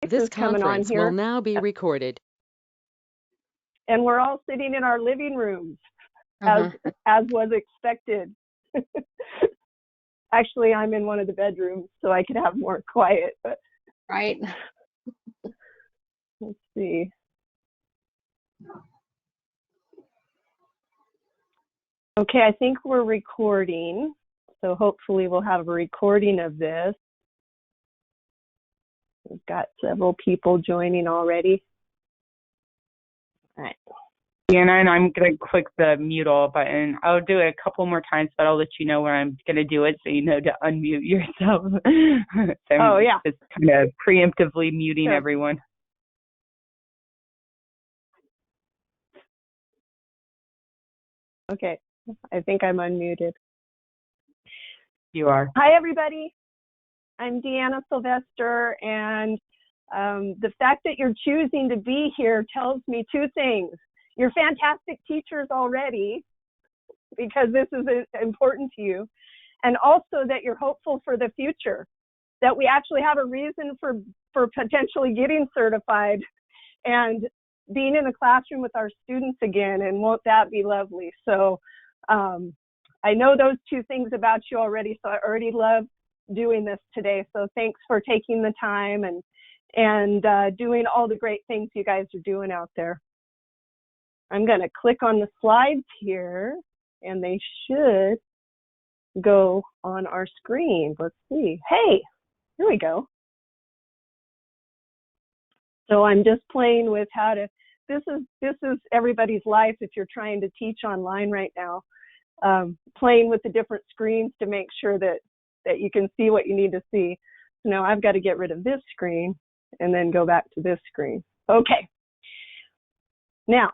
This conference will now be recorded. And we're all sitting in our living rooms, as was expected. Actually, I'm in one of the bedrooms, so I could have more quiet. But right. Let's see. Okay, I think we're recording, so hopefully we'll have a recording of this. We've got several people joining already. All right. Deanna, and I'm going to click the mute all button. I'll do it a couple more times, but I'll let you know when I'm going to do it so you know to unmute yourself. So oh, yeah. Just kind of preemptively muting everyone. Okay, I think I'm unmuted. You are. Hi, everybody. I'm Deanna Sylvester, and the fact that you're choosing to be here tells me two things. You're fantastic teachers already, because this is important to you, and also that you're hopeful for the future, that we actually have a reason for potentially getting certified and being in the classroom with our students again, and won't that be lovely? So I know those two things about you already, so I already love doing this today. So thanks for taking the time and doing all the great things you guys are doing out there. I'm going to click on the slides here, and they should go on our screen. Let's see. Hey, here we go. So I'm just playing with how to, this is everybody's life if you're trying to teach online right now, playing with the different screens to make sure that you can see what you need to see. So now I've got to get rid of this screen and then go back to this screen. Okay. Now,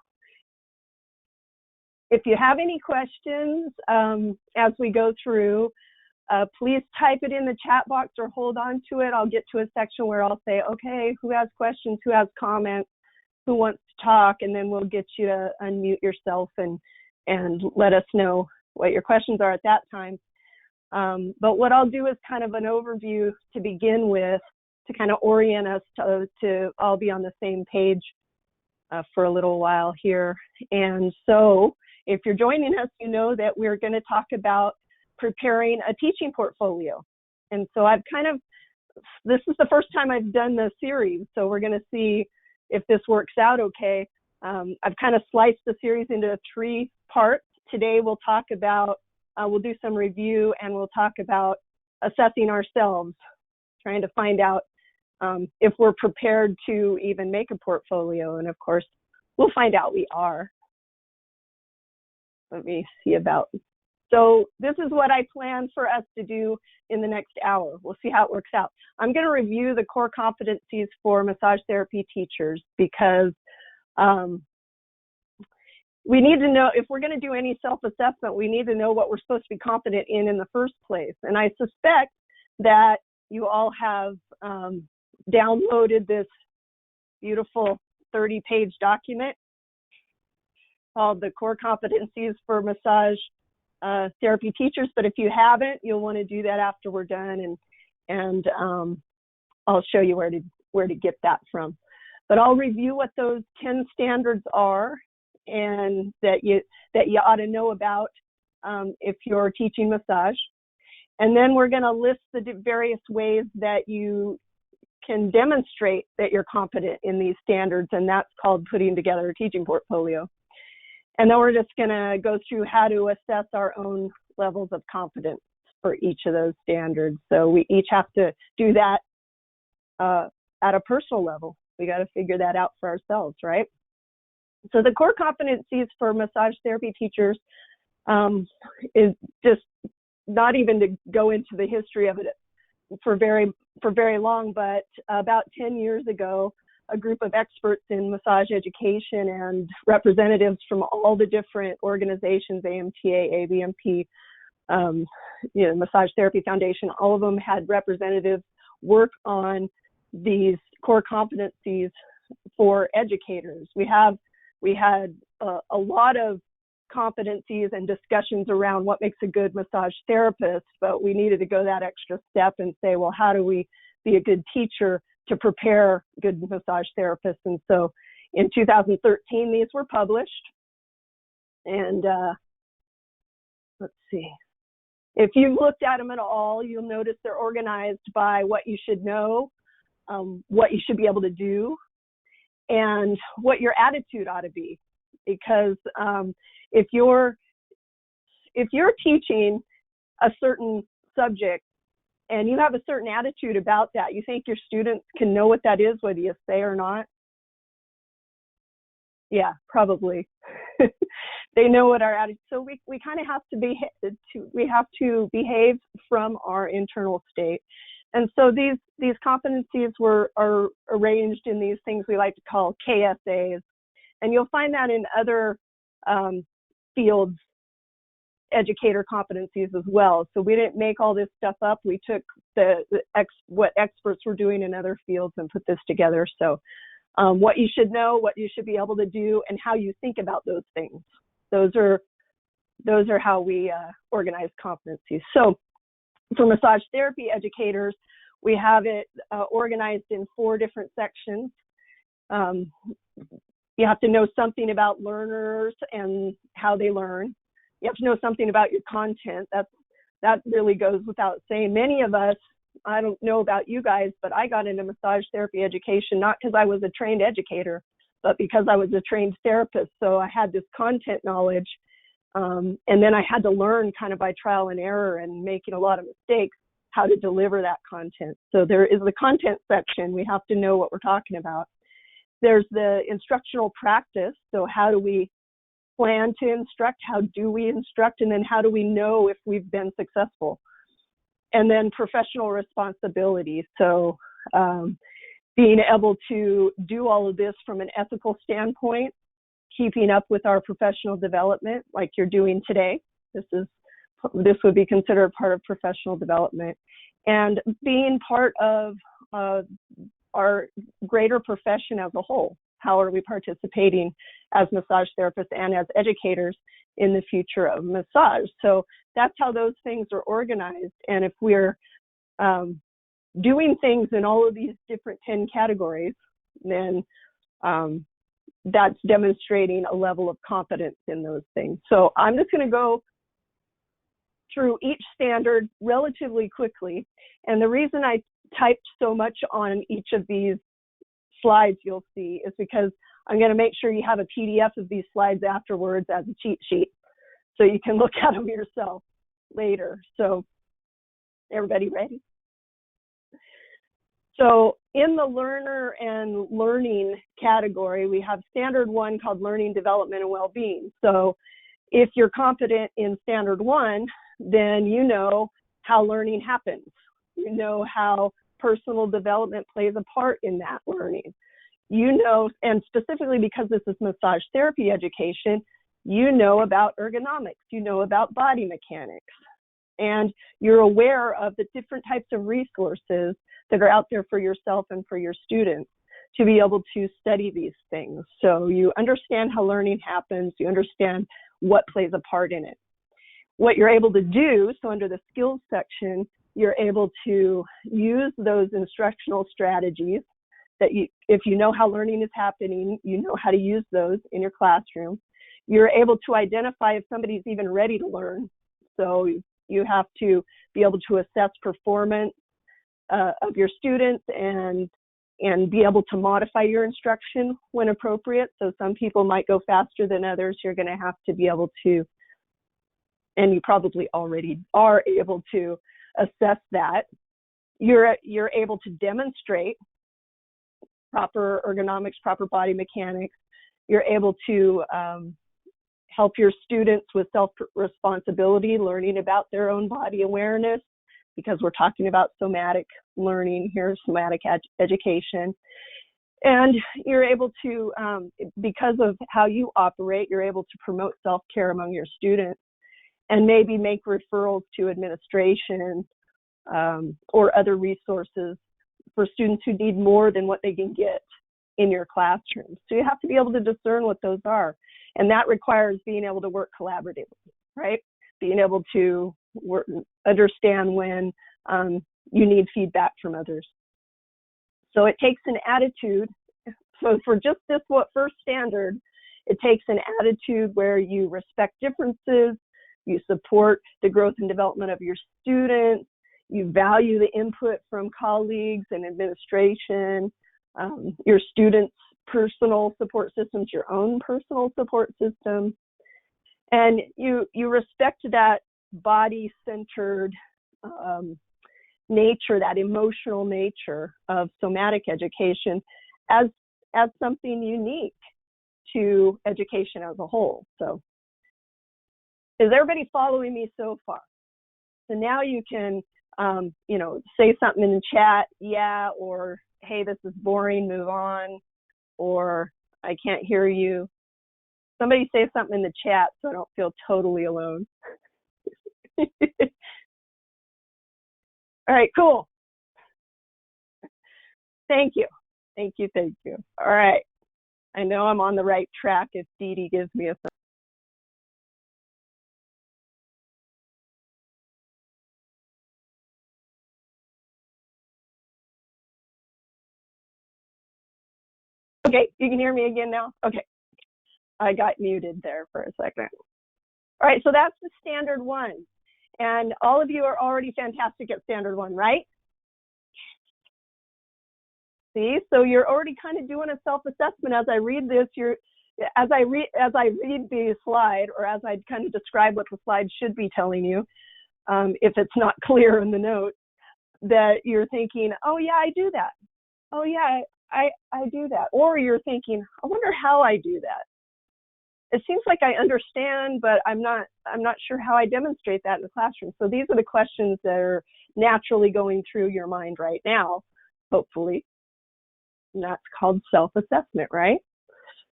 if you have any questions as we go through, please type it in the chat box or hold on to it. I'll get to a section where I'll say, okay, who has questions, who has comments, who wants to talk, and then we'll get you to unmute yourself and let us know what your questions are at that time. But what I'll do is kind of an overview to begin with to kind of orient us to all be on the same page for a little while here. And so if you're joining us, you know that we're going to talk about preparing a teaching portfolio. And so I've this is the first time I've done the series, so we're going to see if this works out okay. I've kind of sliced the series into 3 parts. Today we'll talk about, we'll do some review, and we'll talk about assessing ourselves, trying to find out if we're prepared to even make a portfolio. And of course, we'll find out we are. Let me see about. So this is what I plan for us to do in the next hour. We'll see how it works out. I'm going to review the core competencies for massage therapy teachers, because we need to know, if we're going to do any self-assessment, we need to know what we're supposed to be competent in the first place. And I suspect that you all have downloaded this beautiful 30-page document called the Core Competencies for Massage Therapy Teachers. But if you haven't, you'll want to do that after we're done, and I'll show you where to get that from. But I'll review what those 10 standards are, and that you ought to know about if you're teaching massage. And then we're going to list the various ways that you can demonstrate that you're competent in these standards, and that's called putting together a teaching portfolio. And then we're just going to go through how to assess our own levels of competence for each of those standards. So we each have to do that at a personal level. We got to figure that out for ourselves, right? So the core competencies for massage therapy teachers is just not even to go into the history of it for very long, but about 10 years ago, a group of experts in massage education and representatives from all the different organizations, AMTA, ABMP, Massage Therapy Foundation, all of them had representatives work on these core competencies for educators. We had a lot of competencies and discussions around what makes a good massage therapist, but we needed to go that extra step and say, well, how do we be a good teacher to prepare good massage therapists. And so in 2013, these were published. And let's see. If you've looked at them at all, you'll notice they're organized by what you should know, what you should be able to do, and what your attitude ought to be. Because if you're teaching a certain subject and you have a certain attitude about that, you think your students can know what that is, whether you say or not? Yeah, probably. They know what our attitude. So we kind of have to behave from our internal state. And so these competencies are arranged in these things we like to call KSAs. And you'll find that in other fields, educator competencies as well. So we didn't make all this stuff up. We took what experts were doing in other fields and put this together. So what you should know, what you should be able to do, and how you think about those things. Those are how we organize competencies. So for massage therapy educators, we have it organized in 4 different sections. You have to know something about learners and how they learn. You have to know something about your content. That really goes without saying. Many of us, I don't know about you guys, but I got into massage therapy education not because I was a trained educator, but because I was a trained therapist. So I had this content knowledge, and then I had to learn kind of by trial and error and making a lot of mistakes how to deliver that content. So there is the content section. We have to know what we're talking about. There's the instructional practice. So how do we plan to instruct? How do we instruct? And then how do we know if we've been successful? And then professional responsibility. So being able to do all of this from an ethical standpoint, keeping up with our professional development like you're doing today. This would be considered part of professional development. And being part of our greater profession as a whole. How are we participating as massage therapists and as educators in the future of massage? So that's how those things are organized. And if we're doing things in all of these different 10 categories, then that's demonstrating a level of competence in those things. So I'm just going to go through each standard relatively quickly. And the reason I typed so much on each of these slides you'll see is because I'm going to make sure you have a PDF of these slides afterwards as a cheat sheet so you can look at them yourself later. So everybody ready? So in the learner and learning category, we have standard 1 called learning, development, and well-being. So if you're competent in standard 1, then you know how learning happens. You know how personal development plays a part in that learning. You know, and specifically because this is massage therapy education, you know about ergonomics, you know about body mechanics, and you're aware of the different types of resources that are out there for yourself and for your students to be able to study these things. So you understand how learning happens, you understand what plays a part in it. What you're able to do, so under the skills section, you're able to use those instructional strategies that if you know how learning is happening, you know how to use those in your classroom. You're able to identify if somebody's even ready to learn. So you have to be able to assess performance of your students and be able to modify your instruction when appropriate. So some people might go faster than others. You're going to have to be able to, and you probably already are able to assess that. You're able to demonstrate proper ergonomics, proper body mechanics. You're able to help your students with self-responsibility, learning about their own body awareness, because we're talking about somatic learning here, somatic education. And you're able to, because of how you operate, you're able to promote self-care among your students and maybe make referrals to administration or other resources for students who need more than what they can get in your classroom. So you have to be able to discern what those are. And that requires being able to work collaboratively, right? Being able to understand when you need feedback from others. So it takes an attitude. So for just this first standard, it takes an attitude where you respect differences, you support the growth and development of your students, you value the input from colleagues and administration, your students' personal support systems, your own personal support system, and you respect that body-centered nature, that emotional nature of somatic education as something unique to education as a whole. So is everybody following me so far? So now you can, say something in the chat, yeah, or hey, this is boring, move on, or I can't hear you. Somebody say something in the chat so I don't feel totally alone. All right, cool. Thank you. Thank you. All right. I know I'm on the right track if Dee Dee gives me a thumbs. Okay, you can hear me again now? Okay. I got muted there for a second. All right, so that's the standard one. And all of you are already fantastic at standard one, right? See, so you're already kind of doing a self-assessment as I read this. As I read the slide, or as I kind of describe what the slide should be telling you, if it's not clear in the note, that you're thinking, oh yeah, I do that. Oh yeah, I do that. Or you're thinking, I wonder how I do that. It seems like I understand, but I'm not sure how I demonstrate that in the classroom. So these are the questions that are naturally going through your mind right now, hopefully. And that's called self-assessment, right?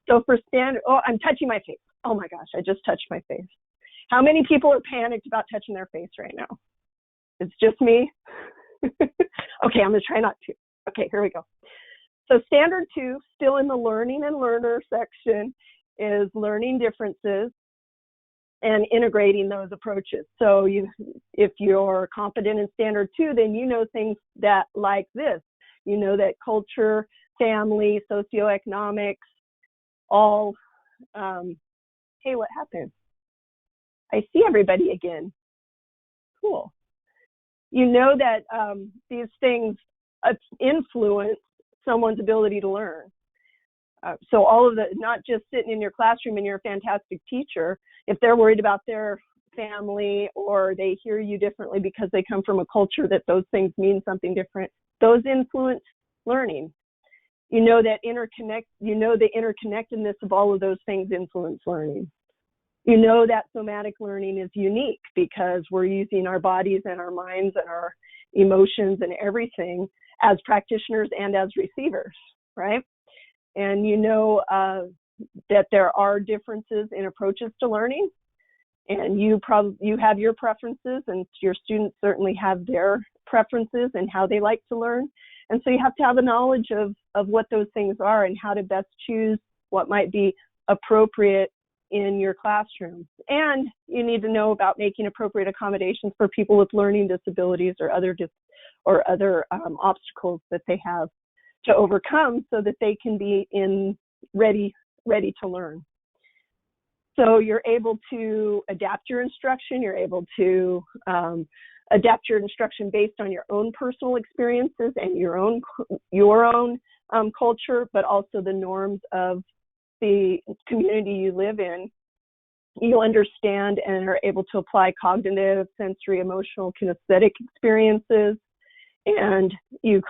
So for standard, oh, I'm touching my face. Oh my gosh, I just touched my face. How many people are panicked about touching their face right now? It's just me? Okay, I'm gonna try not to. Okay, here we go. So standard 2, still in the learning and learner section, is learning differences and integrating those approaches. So if you're competent in standard 2, then you know things that like this. You know that culture, family, socioeconomics, all, hey, what happened? I see everybody again. Cool. You know that these things influence someone's ability to learn. So all of the, not just sitting in your classroom and you're a fantastic teacher, if they're worried about their family or they hear you differently because they come from a culture that those things mean something different, those influence learning. You know that the interconnectedness of all of those things influence learning. You know that somatic learning is unique because we're using our bodies and our minds and our emotions and everything as practitioners and as receivers, right? And you know that there are differences in approaches to learning, and you have your preferences, and your students certainly have their preferences and how they like to learn. And so you have to have a knowledge of what those things are and how to best choose what might be appropriate in your classroom. And you need to know about making appropriate accommodations for people with learning disabilities or other obstacles that they have to overcome so that they can be ready to learn. So you're able to adapt your instruction. You're able to adapt your instruction based on your own personal experiences and your own culture, but also the norms of the community you live in. You understand and are able to apply cognitive, sensory, emotional, kinesthetic experiences, and you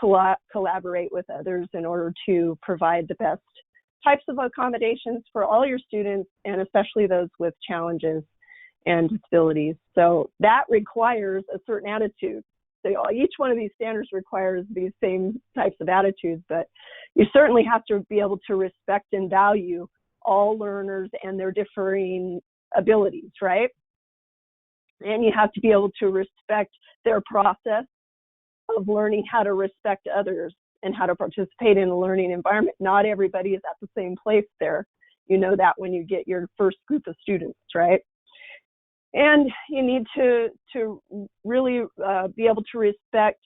collaborate with others in order to provide the best types of accommodations for all your students, and especially those with challenges and disabilities. So that requires a certain attitude. So each one of these standards requires these same types of attitudes, but you certainly have to be able to respect and value all learners and their differing abilities, right? And you have to be able to respect their process of learning how to respect others and how to participate in a learning environment. Not everybody is at the same place there. You know that when you get your first group of students, right? And you need to really be able to respect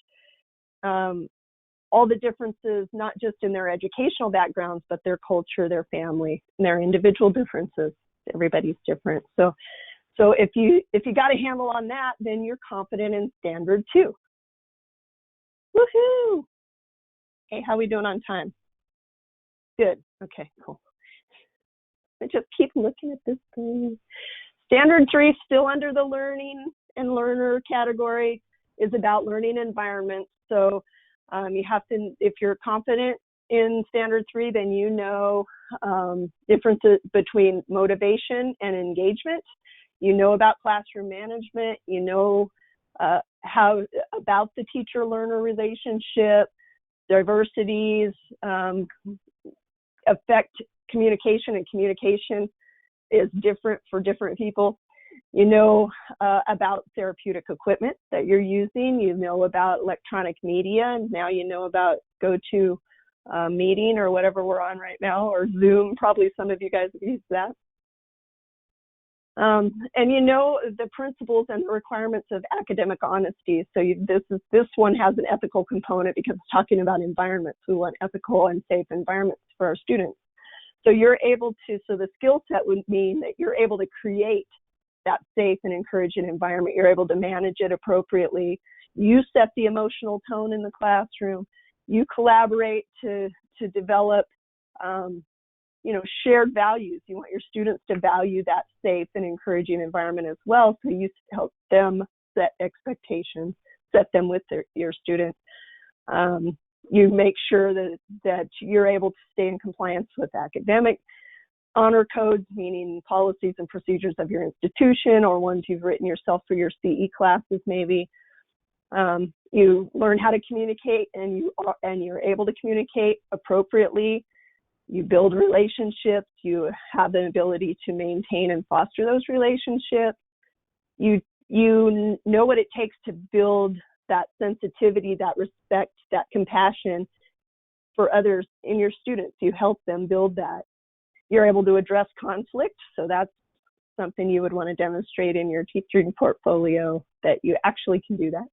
all the differences, not just in their educational backgrounds, but their culture, their family, and their individual differences. Everybody's different. So if you got a handle on that, then you're confident in standard 2. Woohoo! Hey, how we doing on time? Good. Okay, cool. I just keep looking at this thing. Standard 3, still under the learning and learner category, is about learning environments. So you have to, if you're confident in standard 3, then you know differences between motivation and engagement. You know about classroom management. You know how about the teacher-learner relationship, diversities affect communication, and communication is different for different people. You know about therapeutic equipment that you're using. You know about electronic media, and now you know about GoToMeeting or whatever we're on right now, or Zoom. Probably some of you guys have used that. And you know the principles and the requirements of academic honesty. So this one has an ethical component because it's talking about environments. We want ethical and safe environments for our students. So you're able to, so the skill set would mean that you're able to create that safe and encouraging environment. You're able to manage it appropriately. You set the emotional tone in the classroom. You collaborate to develop shared values. You want your students to value that safe and encouraging environment as well. So you help them set expectations, set them with your students. You make sure that you're able to stay in compliance with academic honor codes, meaning policies and procedures of your institution or ones you've written yourself for your CE classes maybe. You learn how to communicate, and you're able to communicate appropriately. You build relationships. You have the ability to maintain and foster those relationships. You know what it takes to build that sensitivity, that respect, that compassion for others in your students. You help them build that. You're able to address conflict. So that's something you would want to demonstrate in your teaching portfolio, that you actually can do that.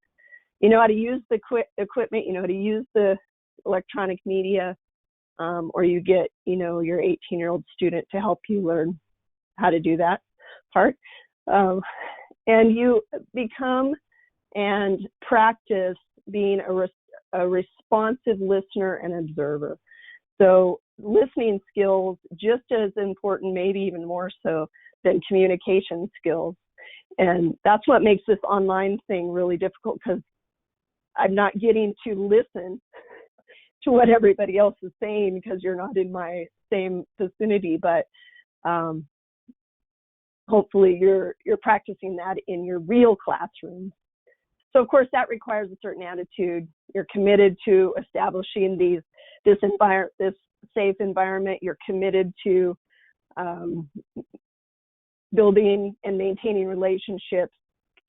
You know how to use the equipment. You know how to use the electronic media. Or you get, your 18-year-old student to help you learn how to do that part. And you become and practice being a responsive listener and observer. So listening skills, just as important, maybe even more so than communication skills. And that's what makes this online thing really difficult, because I'm not getting to listen to what everybody else is saying because you're not in my same vicinity, but hopefully you're practicing that in your real classroom. So of course that requires a certain attitude. You're committed to establishing this safe environment. You're committed to building and maintaining relationships,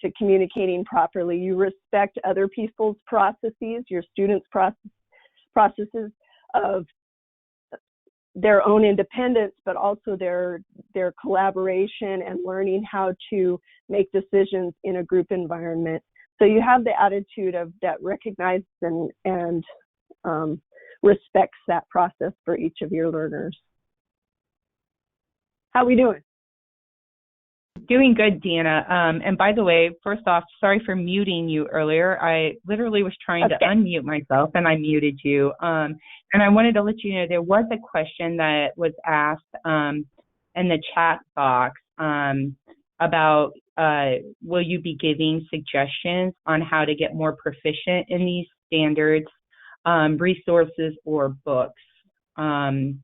to communicating properly. You respect other people's processes, your students' processes of their own independence, but also their collaboration and learning how to make decisions in a group environment. So you have the attitude of that recognizes and respects that process for each of your learners. How are we doing? Doing good, Deanna. And by the way, first off, sorry for muting you earlier. I literally was trying to unmute myself and I muted you. And I wanted to let you know there was a question that was asked in the chat box about will you be giving suggestions on how to get more proficient in these standards, resources, or books? And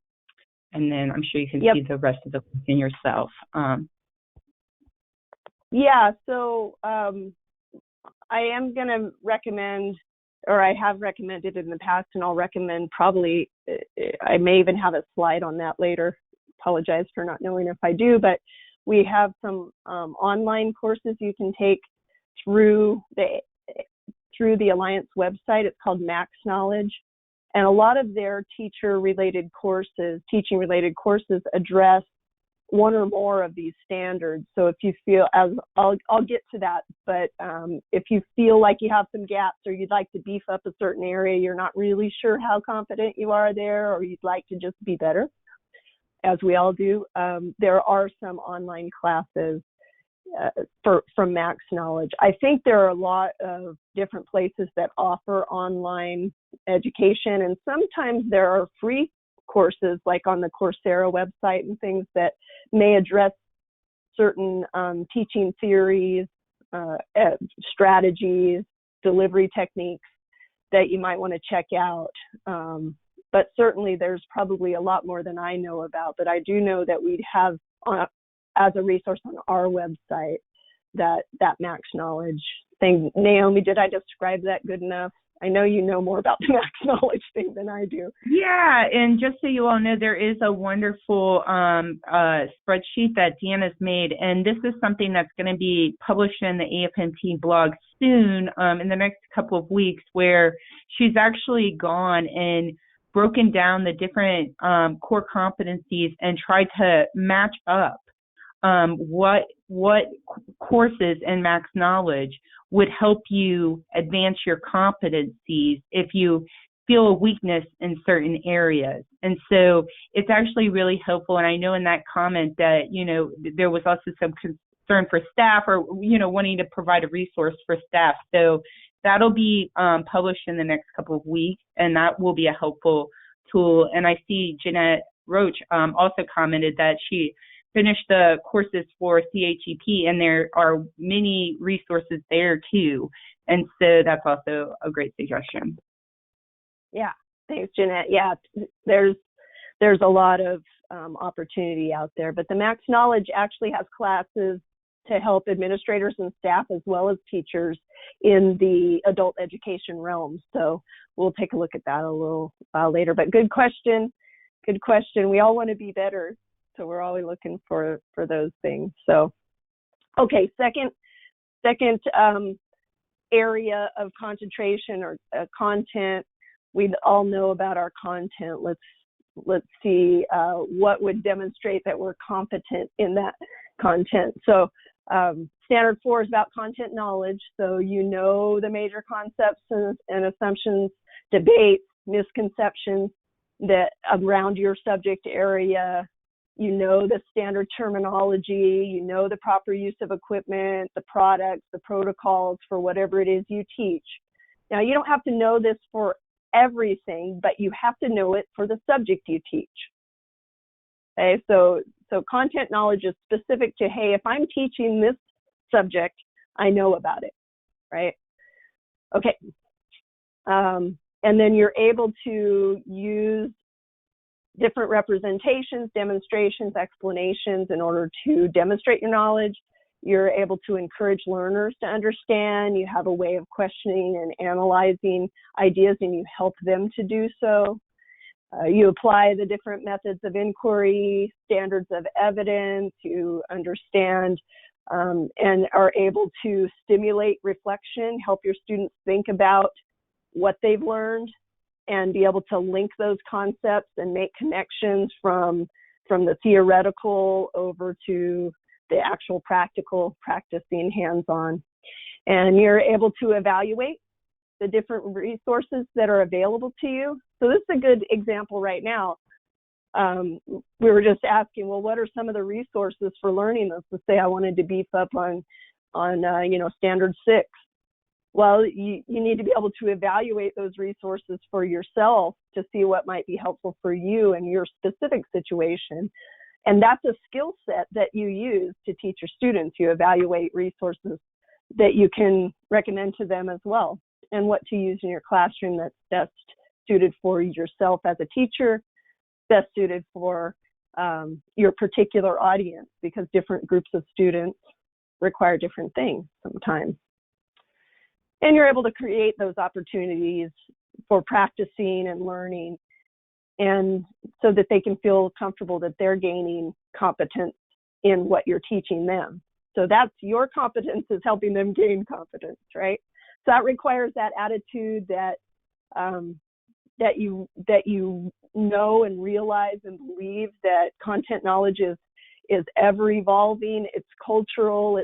then I'm sure you can see the rest of the question yourself. Yeah, so I am going to recommend, or I have recommended in the past, and I'll recommend probably, I may even have a slide on that later. Apologize for not knowing if I do, but we have some online courses you can take through the Alliance website. It's called Max Knowledge. And a lot of their teaching-related courses address one or more of these standards. So if you feel, as I'll get to that, but if you feel like you have some gaps or you'd like to beef up a certain area, you're not really sure how confident you are there, or you'd like to just be better, as we all do, there are some online classes from Max Knowledge. I think there are a lot of different places that offer online education, and sometimes there are free courses like on the Coursera website and things that may address certain teaching theories, strategies, delivery techniques that you might want to check out. But certainly there's probably a lot more than I know about, but I do know that we'd have as a resource on our website that Max Knowledge thing. Naomi, did I describe that good enough? I know you know more about the Max Knowledge thing than I do. Yeah, and just so you all know, there is a wonderful spreadsheet that Deanna's made, and this is something that's going to be published in the AFNT blog soon, in the next couple of weeks, where she's actually gone and broken down the different core competencies and tried to match up what courses in Max Knowledge would help you advance your competencies if you feel a weakness in certain areas. And so it's actually really helpful. And I know in that comment that, there was also some concern for staff or, wanting to provide a resource for staff. So that'll be published in the next couple of weeks, and that will be a helpful tool. And I see Jeanette Roach also commented that she finished the courses for CHEP, and there are many resources there too. And so that's also a great suggestion. Yeah, thanks, Jeanette. Yeah, there's a lot of opportunity out there, but the Max Knowledge actually has classes to help administrators and staff as well as teachers in the adult education realm. So we'll take a look at that a little while later. But good question. Good question. We all want to be better, so we're always looking for those things. So, okay, second area of concentration or content. We all know about our content. Let's see what would demonstrate that we're competent in that content. So standard 4 is about content knowledge. So the major concepts and assumptions, debates, misconceptions that around your subject area. The standard terminology, the proper use of equipment, the products, the protocols for whatever it is you teach. Now, you don't have to know this for everything, but you have to know it for the subject you teach. Okay, so content knowledge is specific to, hey, if I'm teaching this subject, I know about it, right? Okay. And then you're able to use different representations, demonstrations, explanations in order to demonstrate your knowledge. You're able to encourage learners to understand. You have a way of questioning and analyzing ideas, and you help them to do so. You apply the different methods of inquiry, standards of evidence. You understand and are able to stimulate reflection, help your students think about what they've learned, and be able to link those concepts and make connections from the theoretical over to the actual practical, practicing hands-on. And you're able to evaluate the different resources that are available to you. So this is a good example right now. We were just asking, well, what are some of the resources for learning this? Let's say I wanted to beef up on standard 6. Well, you need to be able to evaluate those resources for yourself to see what might be helpful for you and your specific situation. And that's a skill set that you use to teach your students. You evaluate resources that you can recommend to them as well, and what to use in your classroom that's best suited for yourself as a teacher, best suited for your particular audience, because different groups of students require different things sometimes. And you're able to create those opportunities for practicing and learning, and so that they can feel comfortable that they're gaining competence in what you're teaching them. So that's your competence, is helping them gain competence, right? So that requires that attitude that you know and realize and believe that content knowledge is ever evolving. It's cultural.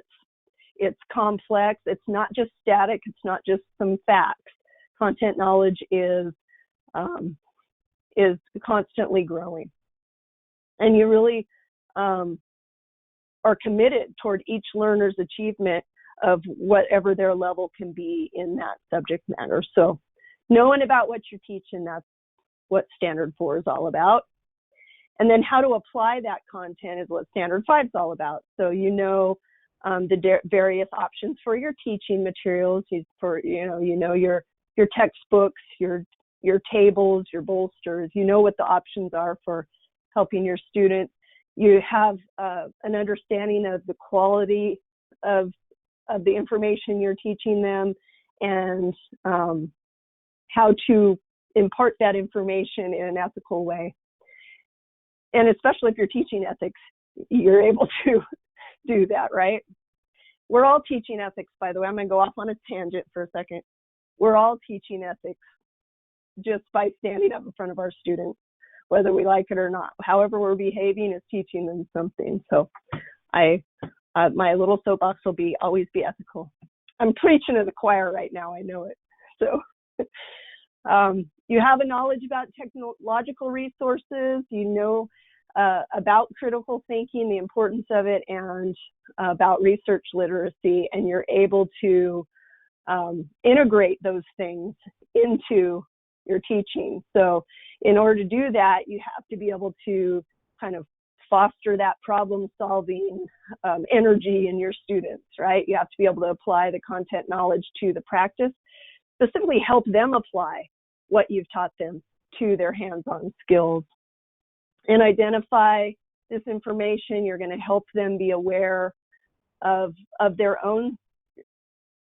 It's complex. It's not just static. It's not just some facts. Content knowledge is constantly growing, and you really are committed toward each learner's achievement of whatever their level can be in that subject matter. So knowing about what you're teaching, that's what Standard 4 is all about. And then how to apply that content is what Standard 5 is all about. So you know the various options for your teaching materials, your textbooks, your tables, your bolsters. You know what the options are for helping your students. You have an understanding of the quality of the information you're teaching them, and how to impart that information in an ethical way. And especially if you're teaching ethics, you're able to do that, right? We're all teaching ethics, by the way. I'm going to go off on a tangent for a second. We're all teaching ethics just by standing up in front of our students, whether we like it or not. However we're behaving is teaching them something. So my little soapbox will always be ethical. I'm preaching to the choir right now, I know it. So you have a knowledge about technological resources, you know about critical thinking, the importance of it, and about research literacy, and you're able to integrate those things into your teaching. So in order to do that, you have to be able to kind of foster that problem-solving energy in your students, right? You have to be able to apply the content knowledge to the practice, specifically help them apply what you've taught them to their hands-on skills. And identify this information. You're going to help them be aware of their own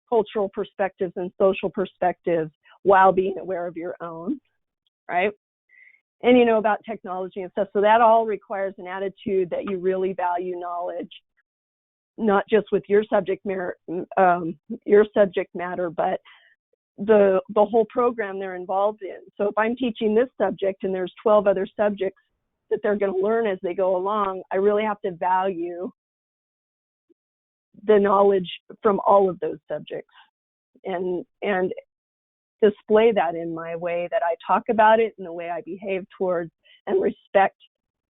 cultural perspectives and social perspectives while being aware of your own, right? And you know about technology and stuff. So that all requires an attitude that you really value knowledge, not just with your subject matter, but the whole program they're involved in. So if I'm teaching this subject and there's 12 other subjects that they're going to learn as they go along, I really have to value the knowledge from all of those subjects and display that in my way that I talk about it and the way I behave towards and respect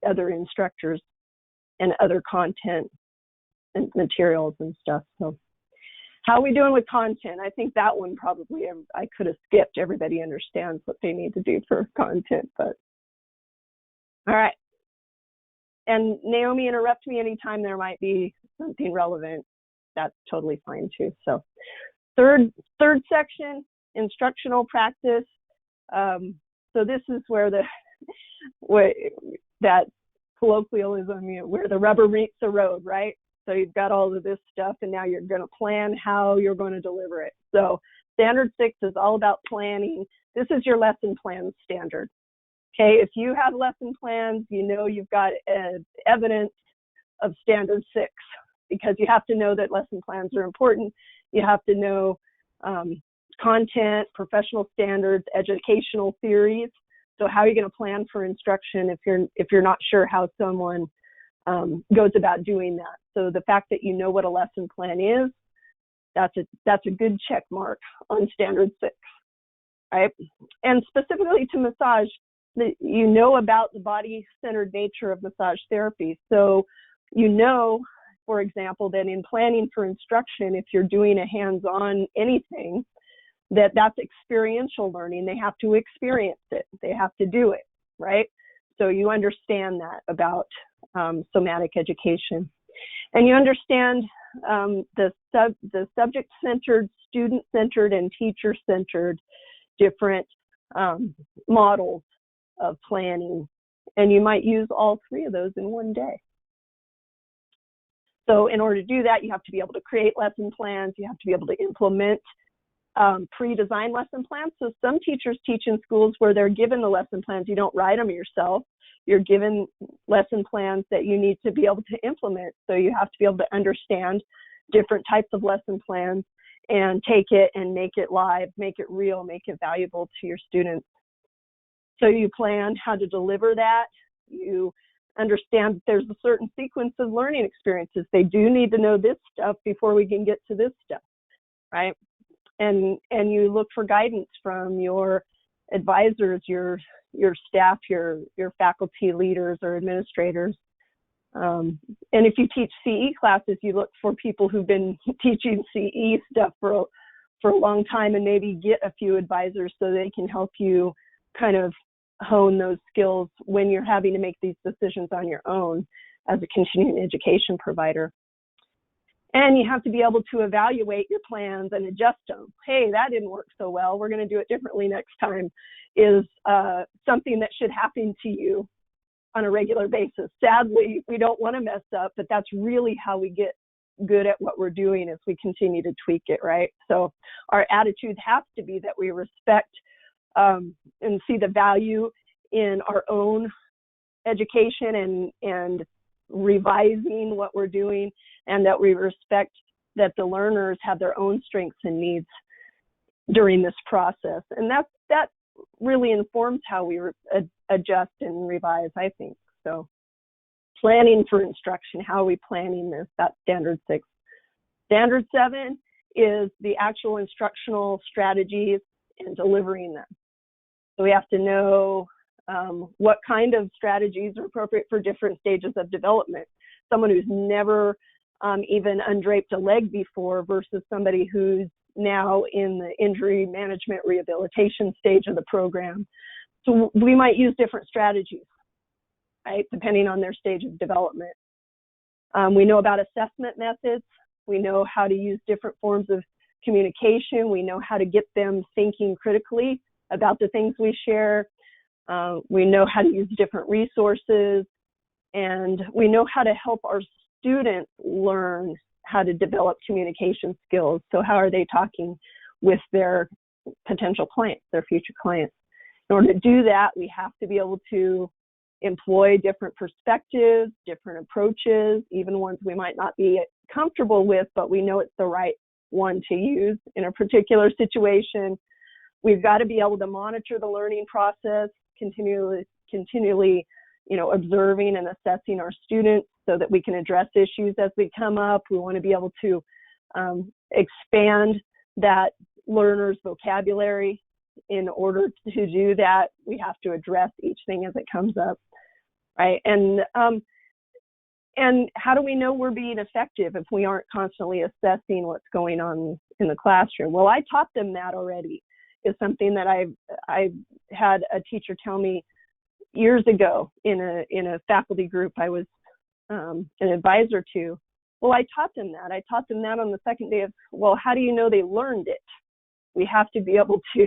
other instructors and other content and materials and stuff. So how are we doing with content? I think that one probably I could have skipped. Everybody understands what they need to do for content, but all right. And Naomi, interrupt me anytime there might be something relevant. That's totally fine too. So third section, instructional practice. So this is where that colloquialism, where the rubber meets the road, right? So you've got all of this stuff, and now you're going to plan how you're going to deliver it. So Standard 6 is all about planning. This is your lesson plan standard. Okay, if you have lesson plans, you know you've got evidence of Standard 6, because you have to know that lesson plans are important. You have to know content, professional standards, educational theories. So how are you going to plan for instruction if you're not sure how someone goes about doing that? So the fact that you know what a lesson plan is, that's a good check mark on Standard 6, right? And specifically to massage, you know about the body-centered nature of massage therapy. So you know, for example, that in planning for instruction, if you're doing a hands-on anything, that's experiential learning. They have to experience it. They have to do it, right? So you understand that about somatic education. And you understand the subject-centered, student-centered, and teacher-centered different models of planning. And you might use all three of those in one day. So in order to do that, you have to be able to create lesson plans. You have to be able to implement pre-designed lesson plans. So some teachers teach in schools where they're given the lesson plans. You don't write them yourself. You're given lesson plans that you need to be able to implement. So you have to be able to understand different types of lesson plans and take it and make it live, make it real, make it valuable to your students. So you plan how to deliver that. You understand that there's a certain sequence of learning experiences. They do need to know this stuff before we can get to this stuff, right? And you look for guidance from your advisors, your staff, your faculty leaders or administrators. And if you teach CE classes, you look for people who've been teaching CE stuff for a long time, and maybe get a few advisors so they can help you kind of hone those skills when you're having to make these decisions on your own as a continuing education provider. And you have to be able to evaluate your plans and adjust them. Hey, that didn't work so well. We're going to do it differently next time, is something that should happen to you on a regular basis. Sadly, we don't want to mess up, but that's really how we get good at what we're doing as we continue to tweak it, right? So our attitude has to be that we respect and see the value in our own education and revising what we're doing, and that we respect that the learners have their own strengths and needs during this process. And that really informs how we adjust and revise, I think. So planning for instruction, how are we planning this? That's standard 6. Standard 7 is the actual instructional strategies and delivering them. So we have to know what kind of strategies are appropriate for different stages of development. Someone who's never even undraped a leg before versus somebody who's now in the injury management rehabilitation stage of the program. So we might use different strategies, right, depending on their stage of development. We know about assessment methods. We know how to use different forms of communication. We know how to get them thinking critically about the things we share. We know how to use different resources, and we know how to help our students learn how to develop communication skills. So how are they talking with their potential clients, their future clients? In order to do that, we have to be able to employ different perspectives, different approaches, even ones we might not be comfortable with, but we know it's the right one to use in a particular situation. We've got to be able to monitor the learning process, continually, observing and assessing our students so that we can address issues as they come up. We want to be able to expand that learner's vocabulary. In order to do that, we have to address each thing as it comes up, right? And how do we know we're being effective if we aren't constantly assessing what's going on in the classroom? Well, I taught them that already. Is something that I had a teacher tell me years ago in a faculty group I was an advisor to. Well, I taught them that. I taught them that on the second day of, well, how do you know they learned it? We have to be able to,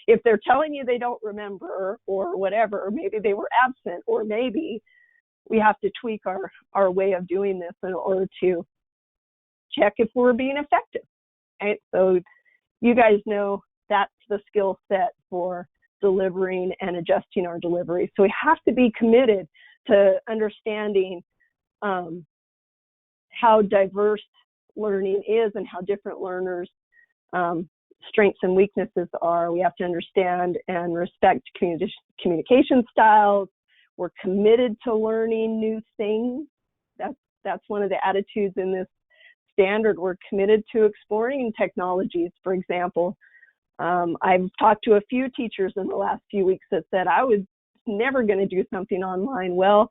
if they're telling you they don't remember or whatever, or maybe they were absent, or maybe we have to tweak our way of doing this in order to check if we're being effective, right? So you guys know that's the skill set for delivering and adjusting our delivery. So we have to be committed to understanding how diverse learning is and how different learners' strengths and weaknesses are. We have to understand and respect communication styles. We're committed to learning new things. That's one of the attitudes in this standard. We're committed to exploring technologies. For example, I've talked to a few teachers in the last few weeks that said, I was never going to do something online. Well,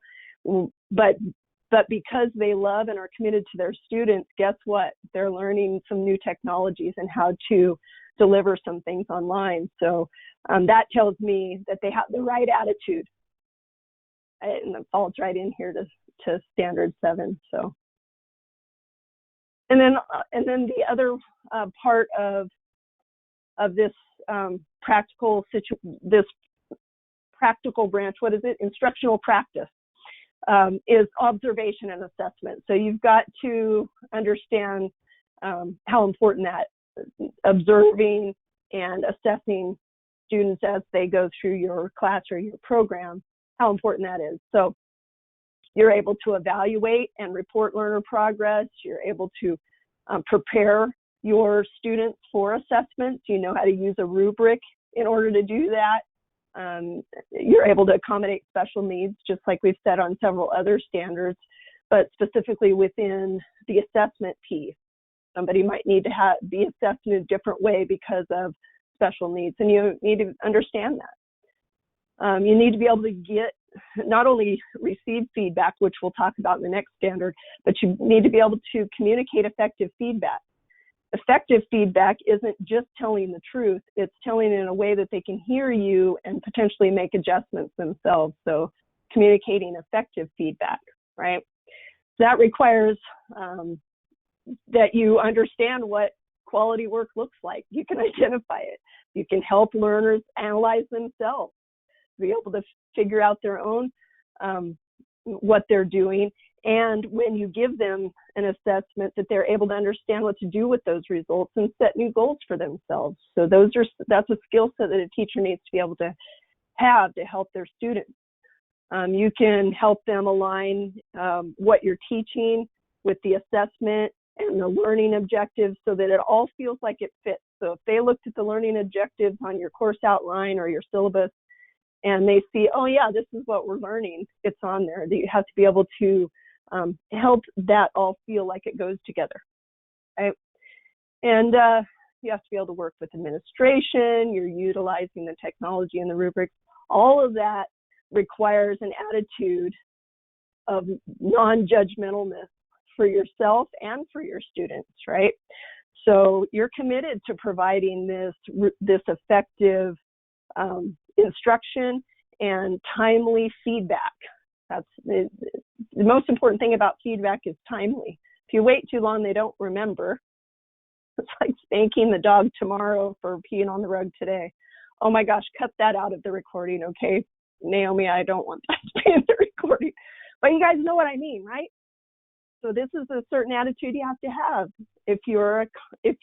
but because they love and are committed to their students, guess what? They're learning some new technologies and how to deliver some things online. So that tells me that they have the right attitude. And it falls right in here to standard 7. So, and then the other part of this practical branch, what is it? Instructional practice, is observation and assessment. So you've got to understand how important that observing and assessing students as they go through your class or your program, how important that is. So you're able to evaluate and report learner progress. You're able to prepare your students for assessments. You know how to use a rubric in order to do that. You're able to accommodate special needs, just like we've said on several other standards, but specifically within the assessment piece. Somebody might need to be assessed in a different way because of special needs, and you need to understand that. You need to be able to not only receive feedback, which we'll talk about in the next standard, but you need to be able to communicate effective feedback. Effective feedback isn't just telling the truth, it's telling it in a way that they can hear you and potentially make adjustments themselves. So communicating effective feedback, right? That requires that you understand what quality work looks like. You can identify it. You can help learners analyze themselves, be able to figure out their own what they're doing, and when you give them an assessment, that they're able to understand what to do with those results and set new goals for themselves. So that's a skill set that a teacher needs to be able to have to help their students. You can help them align what you're teaching with the assessment and the learning objectives so that it all feels like it fits. So if they looked at the learning objectives on your course outline or your syllabus and they see, oh yeah, this is what we're learning, it's on there. You have to be able to help that all feel like it goes together, right? And you have to be able to work with administration, you're utilizing the technology and the rubrics. All of that requires an attitude of non-judgmentalness for yourself and for your students, right? So you're committed to providing this effective instruction and timely feedback. That's the most important thing about feedback is timely. If you wait too long, they don't remember. It's like spanking the dog tomorrow for peeing on the rug today. Oh my gosh, cut that out of the recording, okay? Naomi, I don't want that to be in the recording. But you guys know what I mean, right? So this is a certain attitude you have to have if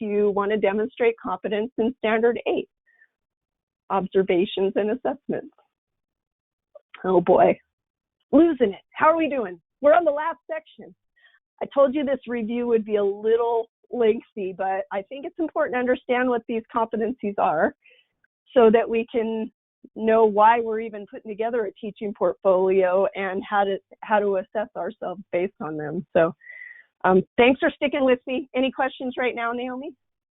you want to demonstrate competence in Standard 8, observations and assessments. Oh boy, losing it. How are we doing? We're on the last section. I told you this review would be a little lengthy, but I think it's important to understand what these competencies are so that we can know why we're even putting together a teaching portfolio and how to assess ourselves based on them. So thanks for sticking with me. Any questions right now, Naomi,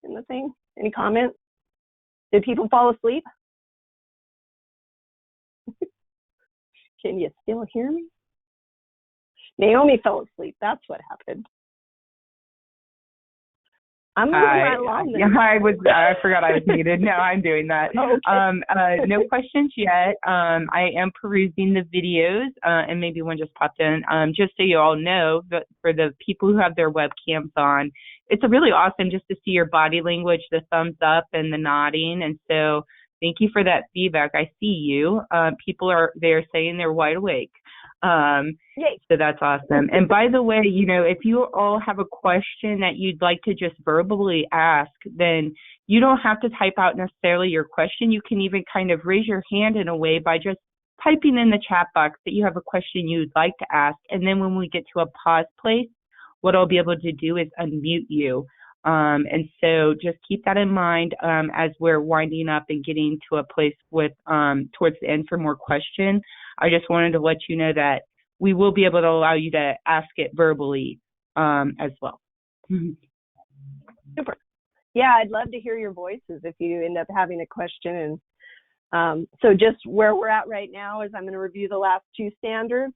in the thing? Any comments? Did people fall asleep? Can you still hear me? Naomi fell asleep. That's what happened. I'm moving right along then. I forgot I was muted. No, I'm doing that. Oh, okay. No questions yet. I am perusing the videos, and maybe one just popped in. Just so you all know, that for the people who have their webcams on, it's really awesome just to see your body language, the thumbs up and the nodding. And so thank you for that feedback. I see you. People they're saying they're wide awake. Yay. So that's awesome. And by the way, if you all have a question that you'd like to just verbally ask, then you don't have to type out necessarily your question. You can even kind of raise your hand in a way by just typing in the chat box that you have a question you'd like to ask. And then when we get to a pause place, what I'll be able to do is unmute you. And so just keep that in mind as we're winding up and getting to a place with towards the end for more questions. I just wanted to let you know that we will be able to allow you to ask it verbally as well. Super. Yeah, I'd love to hear your voices if you end up having a question. And so just where we're at right now is I'm going to review the last two standards,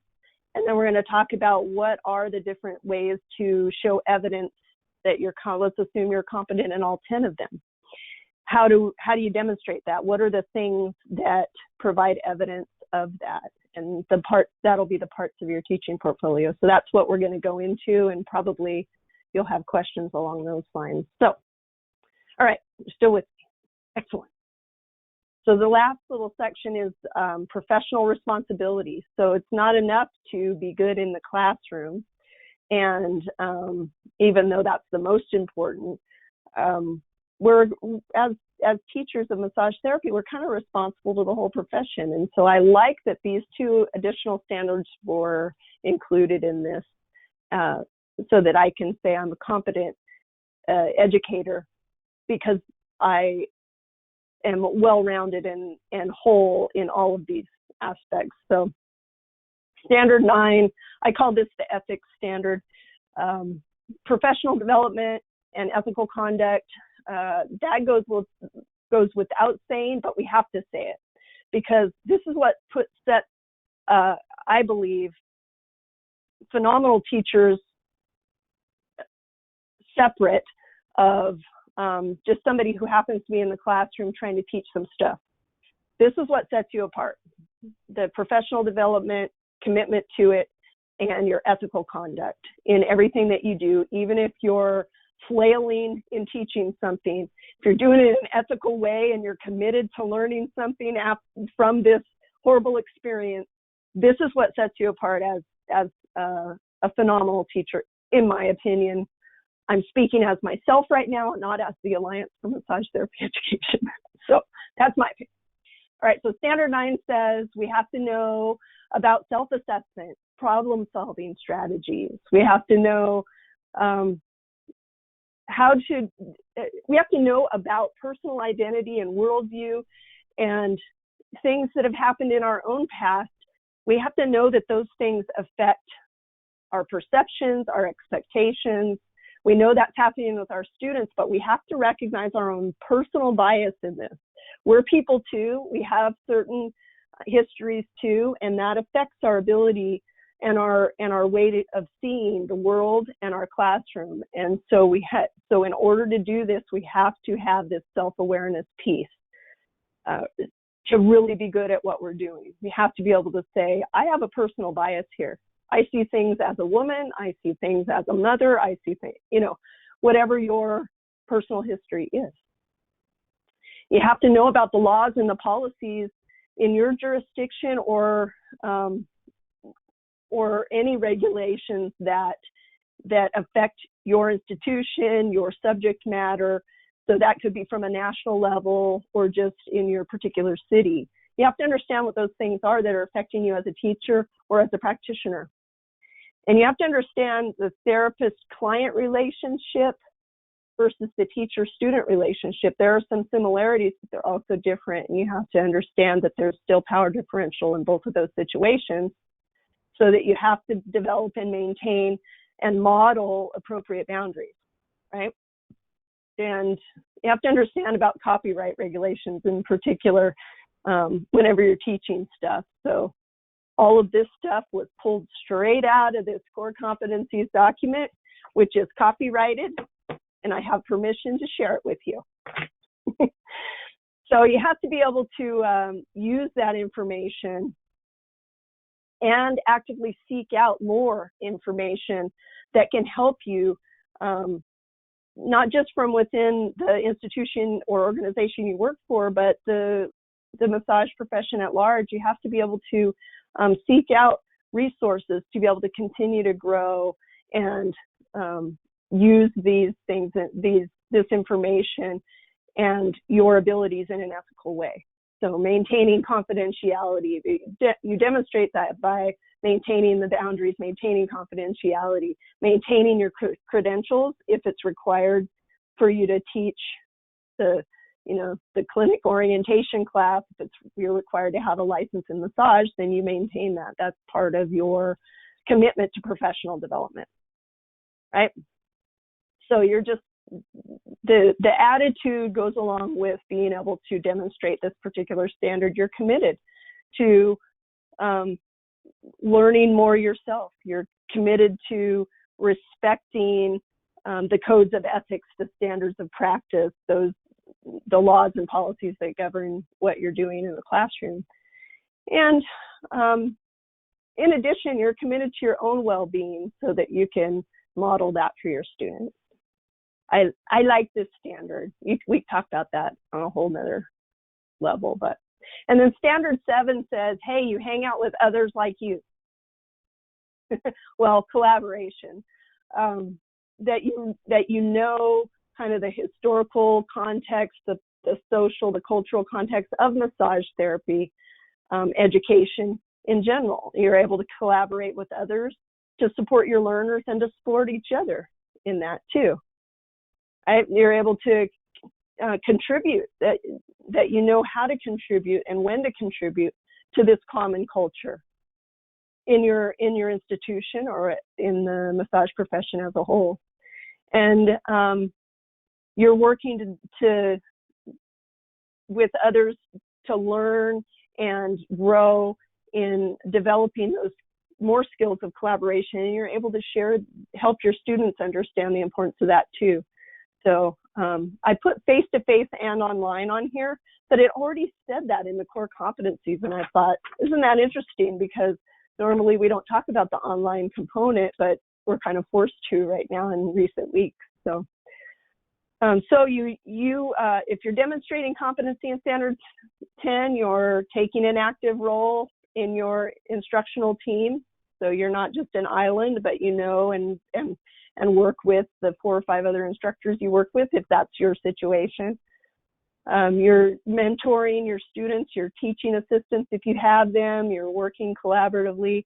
and then we're going to talk about what are the different ways to show evidence that let's assume you're competent in all 10 of them. How do you demonstrate that? What are the things that provide evidence of that? And that'll be the parts of your teaching portfolio. So that's what we're going to go into, and probably you'll have questions along those lines. So, all right, you're still with me. Excellent. So the last little section is professional responsibility. So it's not enough to be good in the classroom. And even though that's the most important, we're as teachers of massage therapy, we're kind of responsible to the whole profession. And so I like that these two additional standards were included in this so that I can say I'm a competent educator, because I am well-rounded and whole in all of these aspects. So standard 9, I call this the ethics standard. Professional development and ethical conduct, that goes without saying, but we have to say it, because this is what sets, I believe, phenomenal teachers separate of just somebody who happens to be in the classroom trying to teach some stuff. This is what sets you apart: the professional development, commitment to it, and your ethical conduct in everything that you do. Even if you're flailing in teaching something, if you're doing it in an ethical way and you're committed to learning something from this horrible experience, this is what sets you apart as a phenomenal teacher, in my opinion. I'm speaking as myself right now, not as the Alliance for Massage Therapy Education. So that's my opinion. All right, so standard 9 says we have to know about self-assessment, problem-solving strategies. We have to know we have to know about personal identity and worldview and things that have happened in our own past. We have to know that those things affect our perceptions, our expectations. We know that's happening with our students, but we have to recognize our own personal bias in this. We're people too. We have certain histories too, and that affects our ability and our way of seeing the world and our classroom. And so so in order to do this, we have to have this self-awareness piece to really be good at what we're doing. We have to be able to say, I have a personal bias here. I see things as a woman, I see things as a mother, I see things, whatever your personal history is. You have to know about the laws and the policies in your jurisdiction or any regulations that affect your institution, your subject matter. So that could be from a national level or just in your particular city. You have to understand what those things are that are affecting you as a teacher or as a practitioner. And you have to understand the therapist-client relationship versus the teacher-student relationship. There are some similarities, but they're also different. And you have to understand that there's still power differential in both of those situations, so that you have to develop and maintain and model appropriate boundaries, right? And you have to understand about copyright regulations in particular whenever you're teaching stuff. So all of this stuff was pulled straight out of this core competencies document, which is copyrighted, and I have permission to share it with you. So you have to be able to use that information and actively seek out more information that can help you, not just from within the institution or organization you work for, but the massage profession at large. You have to be able to seek out resources to be able to continue to grow and use these things, this information and your abilities in an ethical way. So maintaining confidentiality, you demonstrate that by maintaining the boundaries, maintaining confidentiality, maintaining your credentials if it's required for you to teach the clinic orientation class. If you're required to have a license in massage, then you maintain that. That's part of your commitment to professional development, right? So you're just, the attitude goes along with being able to demonstrate this particular standard. You're committed to learning more yourself. You're committed to respecting the codes of ethics, the standards of practice, the laws and policies that govern what you're doing in the classroom. And in addition, you're committed to your own well-being so that you can model that for your students. I like this standard. We talked about that on a whole nother level, and then standard 7 says, hey, you hang out with others like you. Well, collaboration, that you know kind of the historical context, the social, the cultural context of massage therapy education in general. You're able to collaborate with others to support your learners and to support each other in that too. Right? You're able to contribute, that you know how to contribute and when to contribute to this common culture in your institution or in the massage profession as a whole. And you're working to with others to learn and grow in developing those more skills of collaboration, and you're able to help your students understand the importance of that too. So I put face-to-face and online on here, but it already said that in the core competencies, and I thought, isn't that interesting? Because normally we don't talk about the online component, but we're kind of forced to right now in recent weeks. So, you if you're demonstrating competency in Standard 10, you're taking an active role in your instructional team. So you're not just an island, but you know and work with the 4 or 5 other instructors you work with, if that's your situation. You're mentoring your students, your teaching assistants if you have them, you're working collaboratively,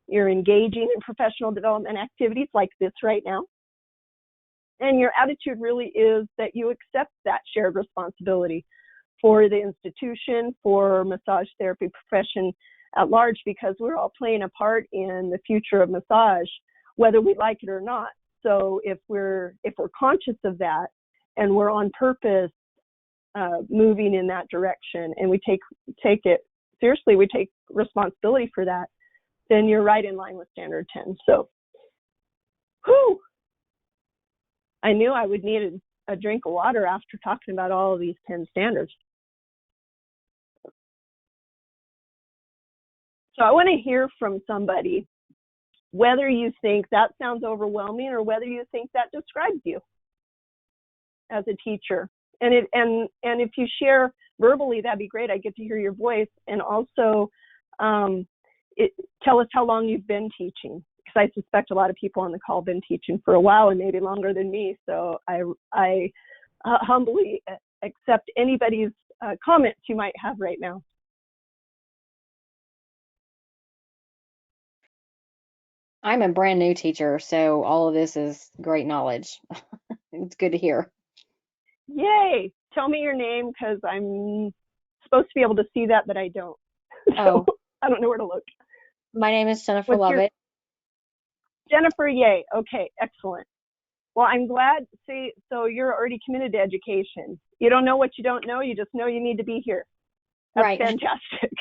you're engaging in professional development activities like this right now. And your attitude really is that you accept that shared responsibility for the institution, for massage therapy profession at large, because we're all playing a part in the future of massage, whether we like it or not. So if we're conscious of that and we're on purpose moving in that direction, and we take it seriously, we take responsibility for that, then you're right in line with Standard 10. So, whew, I knew I would need a drink of water after talking about all of these 10 standards. So I want to hear from somebody whether you think that sounds overwhelming or whether you think that describes you as a teacher. And if you share verbally, that'd be great. I get to hear your voice. And also tell us how long you've been teaching, because I suspect a lot of people on the call have been teaching for a while and maybe longer than me. So I humbly accept anybody's comments you might have right now. I'm a brand new teacher, so all of this is great knowledge. It's good to hear. Yay! Tell me your name, because I'm supposed to be able to see that, but I don't. So I don't know where to look. My name is Jennifer Lovett. Jennifer, yay. Okay, excellent. Well, I'm glad. See, so you're already committed to education. You don't know what you don't know. You just know you need to be here. That's right. Fantastic.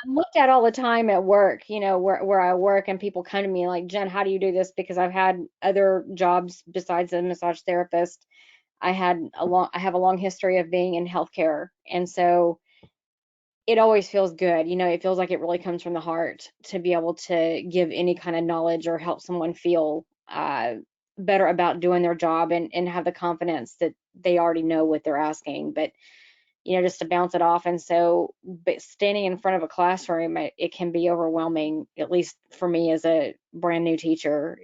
I'm looked at all the time at work, you know, where I work, and people come to me like, Jen, how do you do this? Because I've had other jobs besides a massage therapist. I have a long history of being in healthcare, and so it always feels good. You know, it feels like it really comes from the heart to be able to give any kind of knowledge or help someone feel better about doing their job and have the confidence that they already know what they're asking. But you know, just to bounce it off. And so, but standing in front of a classroom, it can be overwhelming, at least for me as a brand new teacher.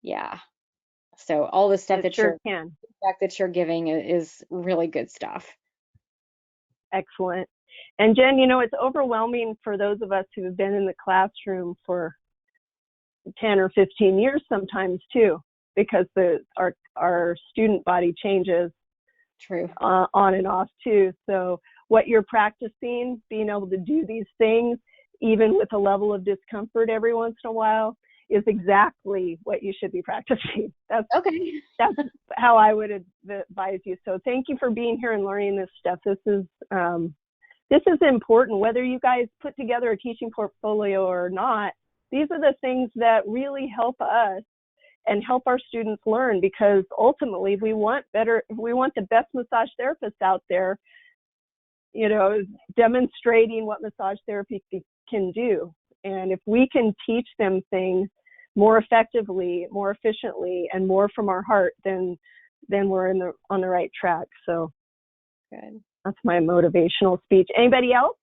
Yeah. So all the stuff that you're giving is really good stuff. Excellent. And Jen, you know, it's overwhelming for those of us who have been in the classroom for 10 or 15 years sometimes too, because our student body changes. True. On and off too. So what you're practicing, being able to do these things, even with a level of discomfort every once in a while, is exactly what you should be practicing. That's how I would advise you. So thank you for being here and learning this stuff. This is important. Whether you guys put together a teaching portfolio or not, these are the things that really help us and help our students learn, because ultimately we want the best massage therapists out there, you know, demonstrating what massage therapy can do. And if we can teach them things more effectively, more efficiently, and more from our heart, then we're on the right track. So good. That's my motivational speech. Anybody else?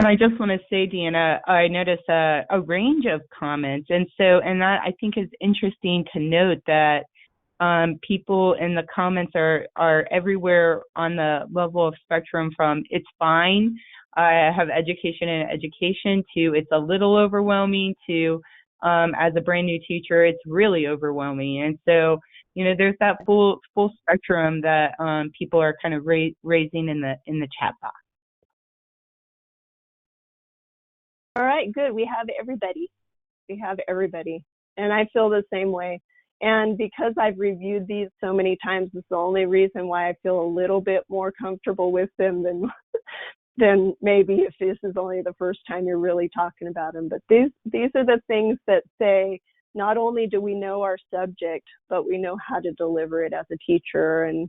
And I just want to say, Deanna, I noticed a range of comments. And that I think is interesting to note that people in the comments are everywhere on the level of spectrum, from it's fine, I have education and education, to it's a little overwhelming, to as a brand new teacher, it's really overwhelming. And so, there's that full spectrum that people are kind of raising in the chat box. All right, good. We have everybody. And I feel the same way. And because I've reviewed these so many times, it's the only reason why I feel a little bit more comfortable with them than maybe if this is only the first time you're really talking about them. But these are the things that say, not only do we know our subject, but we know how to deliver it as a teacher. And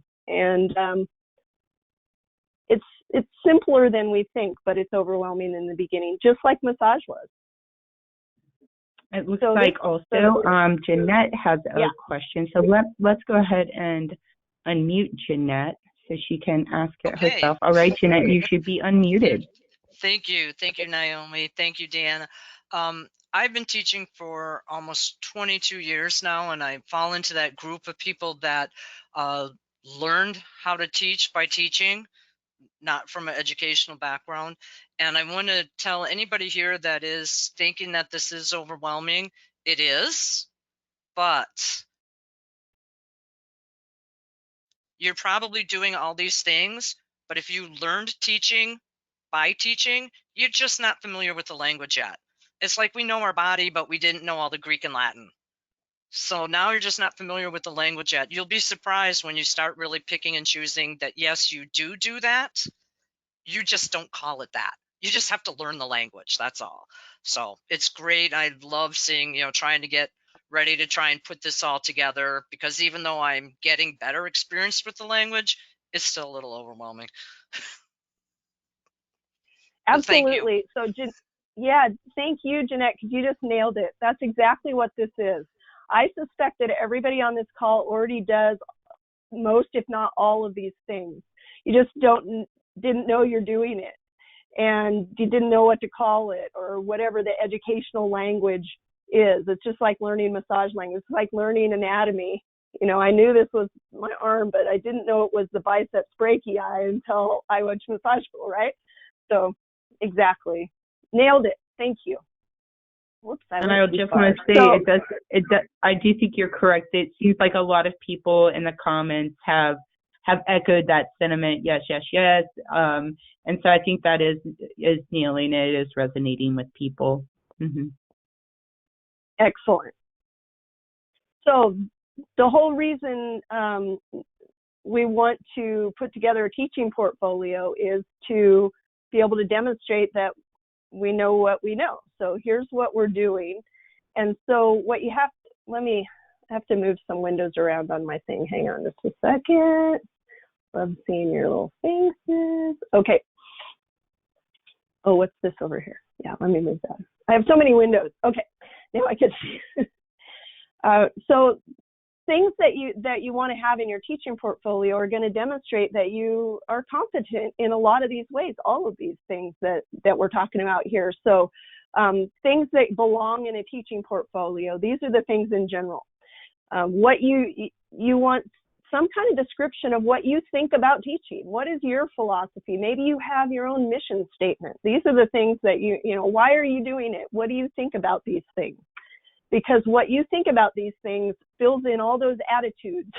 it's simpler than we think, but it's overwhelming in the beginning, just like massage was. It looks like also Jeanette has a question. So let's go ahead and unmute Jeanette so she can ask it herself. All right, Jeanette, you should be unmuted. Thank you, Naomi. Thank you, Deanna. I've been teaching for almost 22 years now, and I fall into that group of people that learned how to teach by teaching, not from an educational background. And I want to tell anybody here that is thinking that this is overwhelming, it is, but you're probably doing all these things, but if you learned teaching by teaching, you're just not familiar with the language yet. It's like we know our body, but we didn't know all the Greek and Latin. So now you're just not familiar with the language yet. You'll be surprised when you start really picking and choosing that, yes, you do that. You just don't call it that. You just have to learn the language. That's all. So it's great. I love seeing, trying to get ready to try and put this all together, because even though I'm getting better experience with the language, it's still a little overwhelming. Absolutely. So, thank you, Jeanette, because you just nailed it. That's exactly what this is. I suspect that everybody on this call already does most, if not all, of these things. You just didn't know you're doing it, and you didn't know what to call it, or whatever the educational language is. It's just like learning massage language. It's like learning anatomy. I knew this was my arm, but I didn't know it was the biceps brachii until I went to massage school, right? So exactly. Nailed it. Thank you. Whoops, and I just want to say, it does. I do think you're correct. It seems like a lot of people in the comments have echoed that sentiment. Yes, yes, yes. And so I think that is nailing it. Is resonating with people. Mm-hmm. Excellent. So the whole reason we want to put together a teaching portfolio is to be able to demonstrate that we know what we know. So here's what we're doing. And so what you have, I have to move some windows around on my thing. Hang on just a second. Love seeing your little faces. Okay. Oh, what's this over here? Yeah, let me move that. I have so many windows. Okay, now I can see. So things that you want to have in your teaching portfolio are going to demonstrate that you are competent in a lot of these ways, all of these things that we're talking about here. So things that belong in a teaching portfolio, these are the things in general. What you want some kind of description of what you think about teaching. What is your philosophy? Maybe you have your own mission statement. These are the things that why are you doing it? What do you think about these things? Because what you think about these things fills in all those attitudes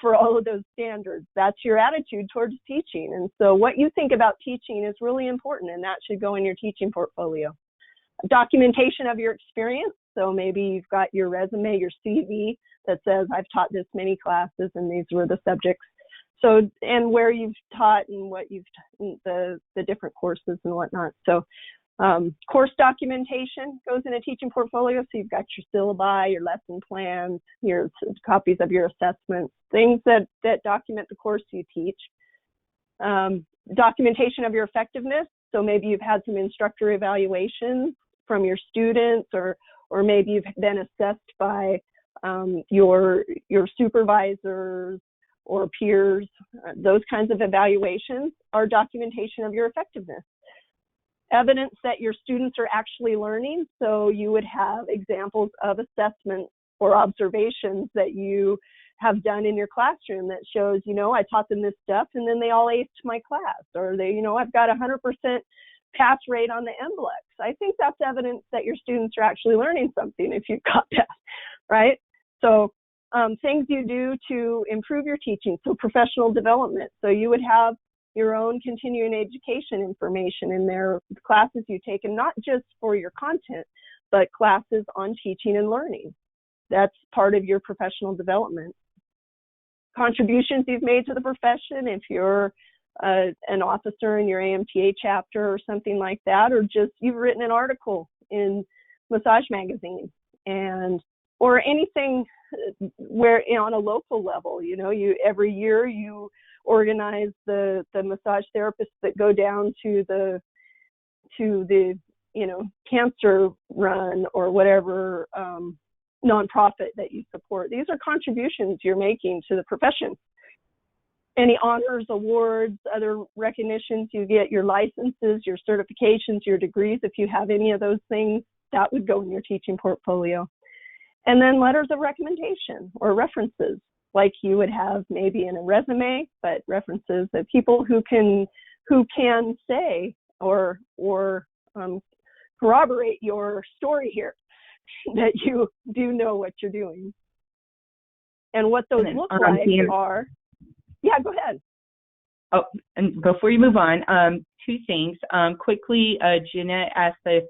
for all of those standards. That's your attitude towards teaching. And so what you think about teaching is really important, and that should go in your teaching portfolio. Documentation of your experience. So maybe you've got your resume, your CV that says, I've taught this many classes and these were the subjects. So, and where you've taught and what you've, the different courses and whatnot. So course documentation goes in a teaching portfolio. So you've got your syllabi, your lesson plans, your copies of your assessments, things that document the course you teach. Documentation of your effectiveness. So maybe you've had some instructor evaluations from your students, or maybe you've been assessed by your supervisors or peers. Those kinds of evaluations are documentation of your effectiveness. Evidence that your students are actually learning. So you would have examples of assessments or observations that you have done in your classroom that shows, I taught them this stuff and then they all aced my class, or they, I've got 100% pass rate on the NBLEX. I think that's evidence that your students are actually learning something if you've got that, right? So things you do to improve your teaching. So professional development. So you would have your own continuing education information in there, classes you take, and not just for your content, but classes on teaching and learning. That's part of your professional development. Contributions you've made to the profession, if you're an officer in your AMTA chapter or something like that, or just you've written an article in Massage Magazine, and or anything where on a local level, you know, you every year you organize the massage therapists that go down to the you know, cancer run or whatever nonprofit that you support. These are contributions you're making to the profession. Any honors, awards, other recognitions you get, your licenses, your certifications, your degrees, if you have any of those things, that would go in your teaching portfolio. And then letters of recommendation or references, like you would have maybe in a resume, but references of people who can say or corroborate your story here, that you do know what you're doing. And what those look like are, yeah, go ahead. Oh, and before you move on, two things. Quickly, Jeanette asked if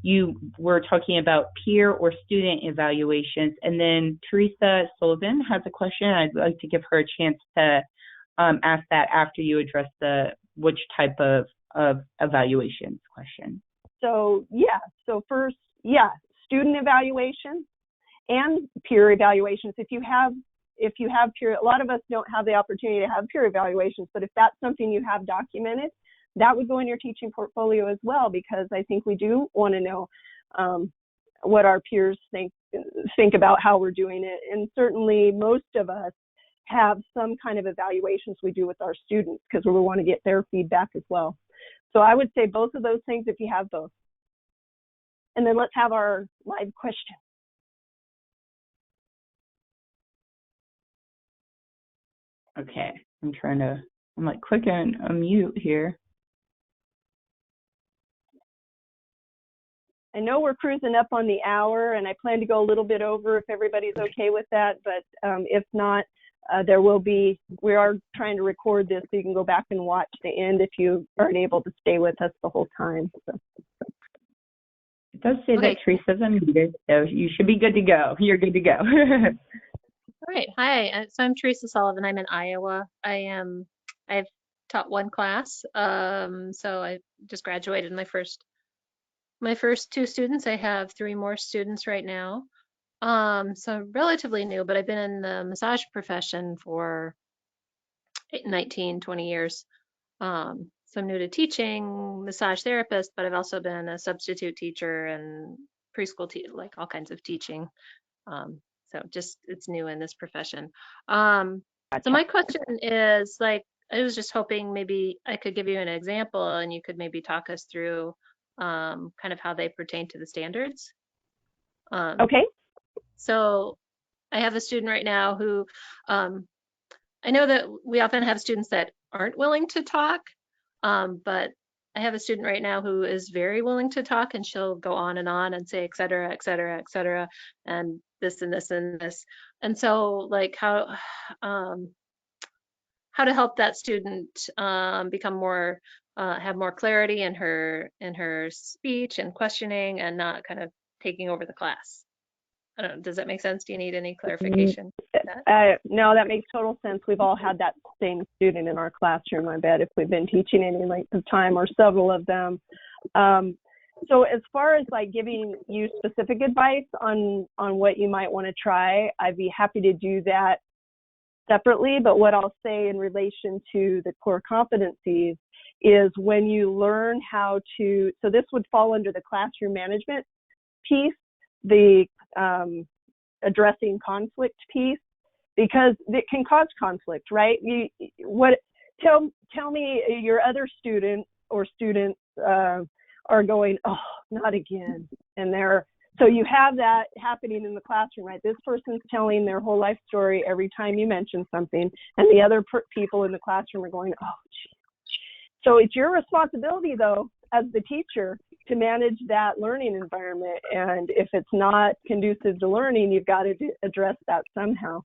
you were talking about peer or student evaluations. And then Teresa Sullivan has a question. I'd like to give her a chance to ask that after you address which type of evaluations question. So, yeah. So first, yeah, student evaluation and peer evaluations. If you have peer, a lot of us don't have the opportunity to have peer evaluations, but if that's something you have documented, that would go in your teaching portfolio as well, because I think we do want to know what our peers think about how we're doing it. And certainly most of us have some kind of evaluations we do with our students because we want to get their feedback as well. So I would say both of those things if you have both. And then let's have our live question. Okay, I'm like clicking unmute here. I know we're cruising up on the hour, and I plan to go a little bit over if everybody's okay with that, but if not, we are trying to record this so you can go back and watch the end if you aren't able to stay with us the whole time. So. It does say that Teresa's unmuted, so you should be good to go. You're good to go. All right. Hi. So I'm Teresa Sullivan. I'm in Iowa. I've taught one class. So I just graduated my first two students. I have 3 more students right now. So I'm relatively new, but I've been in the massage profession for 19, 20 years. So I'm new to teaching, massage therapist, but I've also been a substitute teacher and preschool like all kinds of teaching. So just it's new in this profession. So my question is, like, I was just hoping maybe I could give you an example and you could maybe talk us through kind of how they pertain to the standards. Okay. So I have a student right now who I know that we often have students that aren't willing to talk, but I have a student right now who is very willing to talk, and she'll go on and say, et cetera, et cetera, et cetera, and this and this and this. And so, like, how to help that student become more, have more clarity in her speech and questioning, and not kind of taking over the class. I don't know, does that make sense? Do you need any clarification? No, that makes total sense. We've all had that same student in our classroom, I bet, if we've been teaching any length of time, or several of them. So as far as like giving you specific advice on what you might want to try, I'd be happy to do that separately. But what I'll say in relation to the core competencies is when you learn how to, so this would fall under the classroom management piece, the addressing conflict piece, because it can cause conflict, right? Tell me your other student or students are going, oh, not again. And so you have that happening in the classroom, right? This person's telling their whole life story every time you mention something, and the other people in the classroom are going, oh, geez. So it's your responsibility, though, as the teacher, to manage that learning environment. And if it's not conducive to learning, you've got to address that somehow.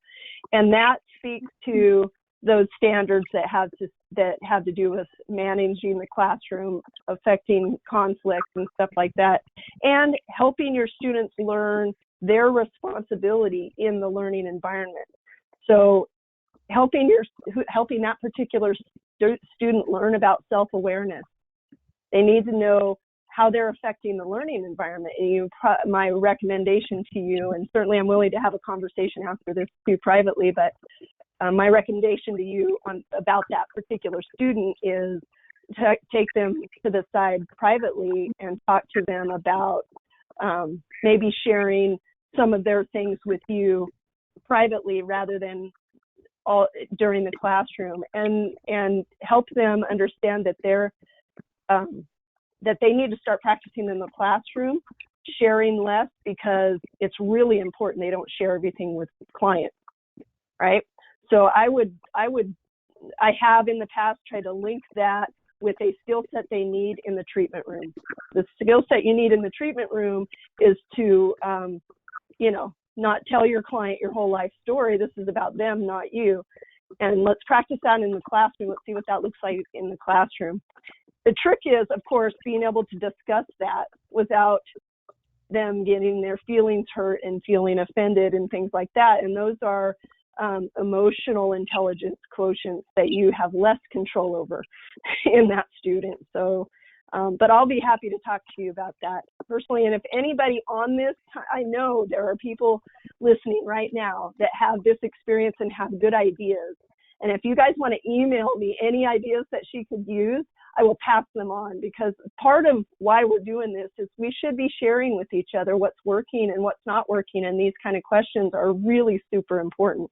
And that speaks to those standards that have to do with managing the classroom, affecting conflict and stuff like that, and helping your students learn their responsibility in the learning environment. So helping that particular student learn about self-awareness. They need to know how they're affecting the learning environment. And my recommendation to you, and certainly I'm willing to have a conversation after this too privately, but my recommendation to you about that particular student is to take them to the side privately and talk to them about maybe sharing some of their things with you privately rather than all during the classroom, and help them understand that that they need to start practicing in the classroom, sharing less, because it's really important they don't share everything with clients, right? So I have in the past tried to link that with a skill set they need in the treatment room. The skill set you need in the treatment room is to, not tell your client your whole life story. This is about them, not you. And let's practice that in the classroom. Let's see what that looks like in the classroom. The trick is, of course, being able to discuss that without them getting their feelings hurt and feeling offended and things like that. And those are emotional intelligence quotients that you have less control over in that student. So, but I'll be happy to talk to you about that personally. And if anybody on this, I know there are people listening right now that have this experience and have good ideas. And if you guys want to email me any ideas that she could use, I will pass them on, because part of why we're doing this is we should be sharing with each other what's working and what's not working. And these kind of questions are really super important.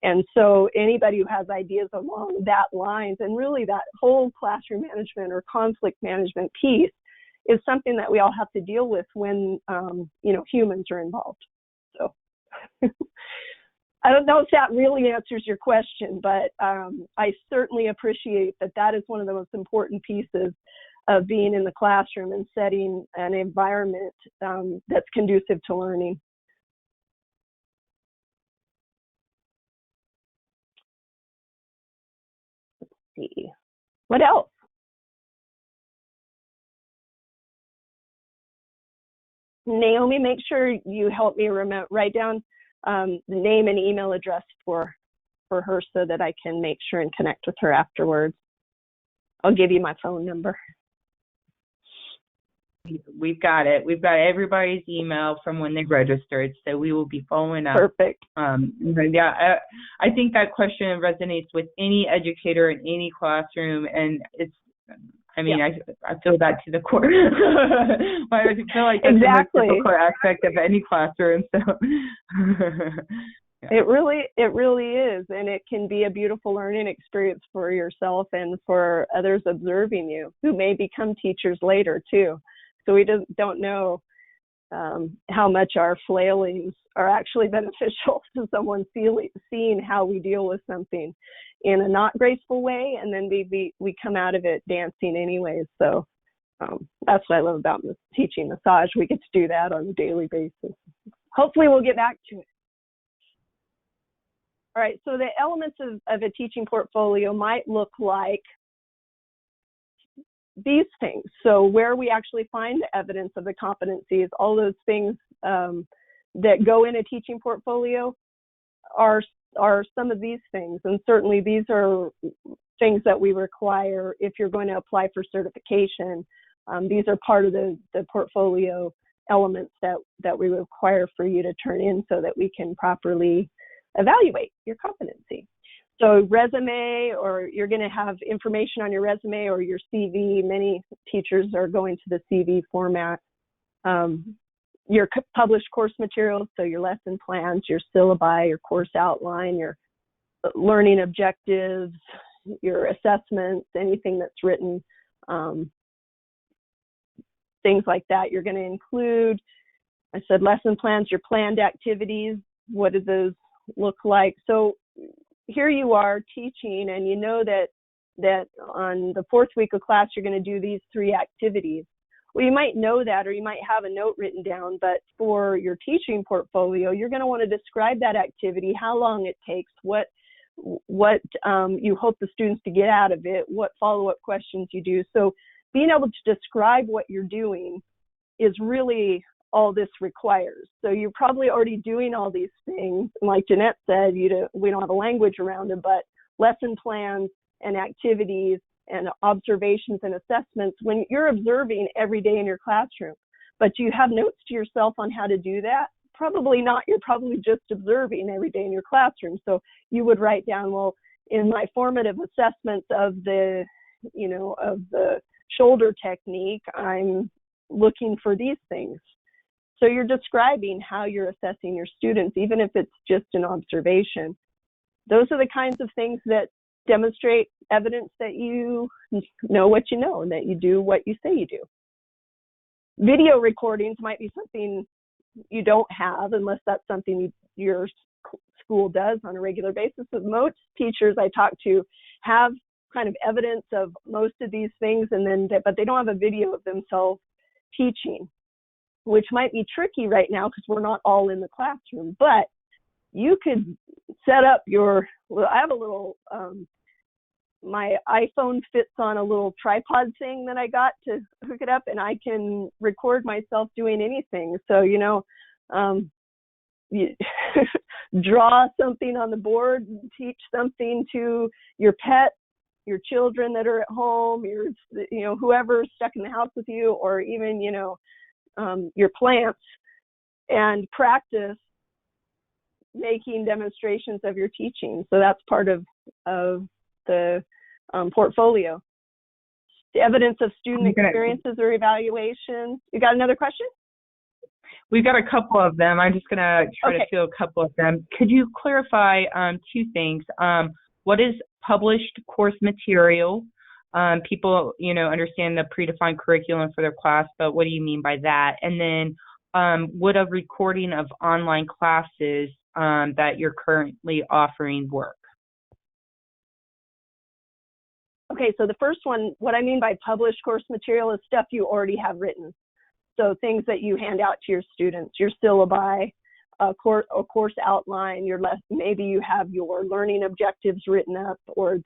And so anybody who has ideas along that lines, and really that whole classroom management or conflict management piece, is something that we all have to deal with when, humans are involved. So I don't know if that really answers your question, but I certainly appreciate that is one of the most important pieces of being in the classroom and setting an environment that's conducive to learning. Let's see. What else? Naomi, make sure you help me write down the name and email address for her so that I can make sure and connect with her afterwards. I'll give you my phone number. We've got it. We've got everybody's email from when they registered, so we will be following up. Perfect. Yeah, I think that question resonates with any educator in any classroom, and I feel that to the core. I feel like that's the most difficult aspect of any classroom. So yeah. It really is, and it can be a beautiful learning experience for yourself and for others observing you, who may become teachers later too. So we don't know how much our flailings are actually beneficial to someone seeing how we deal with something in a not graceful way, and then we come out of it dancing anyways. So that's what I love about teaching massage. We get to do that on a daily basis. Hopefully we'll get back to it. All right, so the elements of a teaching portfolio might look like these things. So where we actually find the evidence of the competencies, all those things that go in a teaching portfolio are some of these things. And certainly these are things that we require if you're going to apply for certification. These are part of the portfolio elements that we require for you to turn in so that we can properly evaluate your competency. So resume, or you're going to have information on your resume or your CV. Many teachers are going to the CV format. Your published course materials, so your lesson plans, your syllabi, your course outline, your learning objectives, your assessments, anything that's written, things like that. You're going to include, I said, lesson plans, your planned activities. What do those look like? So here you are teaching, and you know that on the fourth week of class, you're going to do these 3 activities. Well, you might know that, or you might have a note written down, but for your teaching portfolio, you're going to want to describe that activity, how long it takes, what you hope the students to get out of it, what follow-up questions you do. So being able to describe what you're doing is really all this requires. So you're probably already doing all these things. And like Jeanette said, we don't have a language around them, but lesson plans and activities and observations and assessments, when you're observing every day in your classroom, but you have notes to yourself on how to do that, probably not. You're probably just observing every day in your classroom. So you would write down, well, in my formative assessments of the shoulder technique, I'm looking for these things. So you're describing how you're assessing your students, even if it's just an observation. Those are the kinds of things that demonstrate evidence that you know what you know and that you do what you say you do. Video recordings might be something you don't have unless that's something your school does on a regular basis. But most teachers I talk to have kind of evidence of most of these things, but they don't have a video of themselves teaching, which might be tricky right now because we're not all in the classroom. But you could set up I have a little, my iPhone fits on a little tripod thing that I got to hook it up, and I can record myself doing anything. So, you draw something on the board, teach something to your pet, your children that are at home, whoever's stuck in the house with you, or even, your plants, and practice making demonstrations of your teaching. So that's part of the portfolio. The evidence of student experiences or evaluations. You got another question? We've got a couple of them. I'm just going to try to fill a couple of them. Could you clarify two things? What is published course material? People, understand the predefined curriculum for their class, but what do you mean by that? And then would a recording of online classes that you're currently offering work? Okay, so the first one, what I mean by published course material is stuff you already have written. So things that you hand out to your students, your syllabi, a course outline, maybe you have your learning objectives written up, or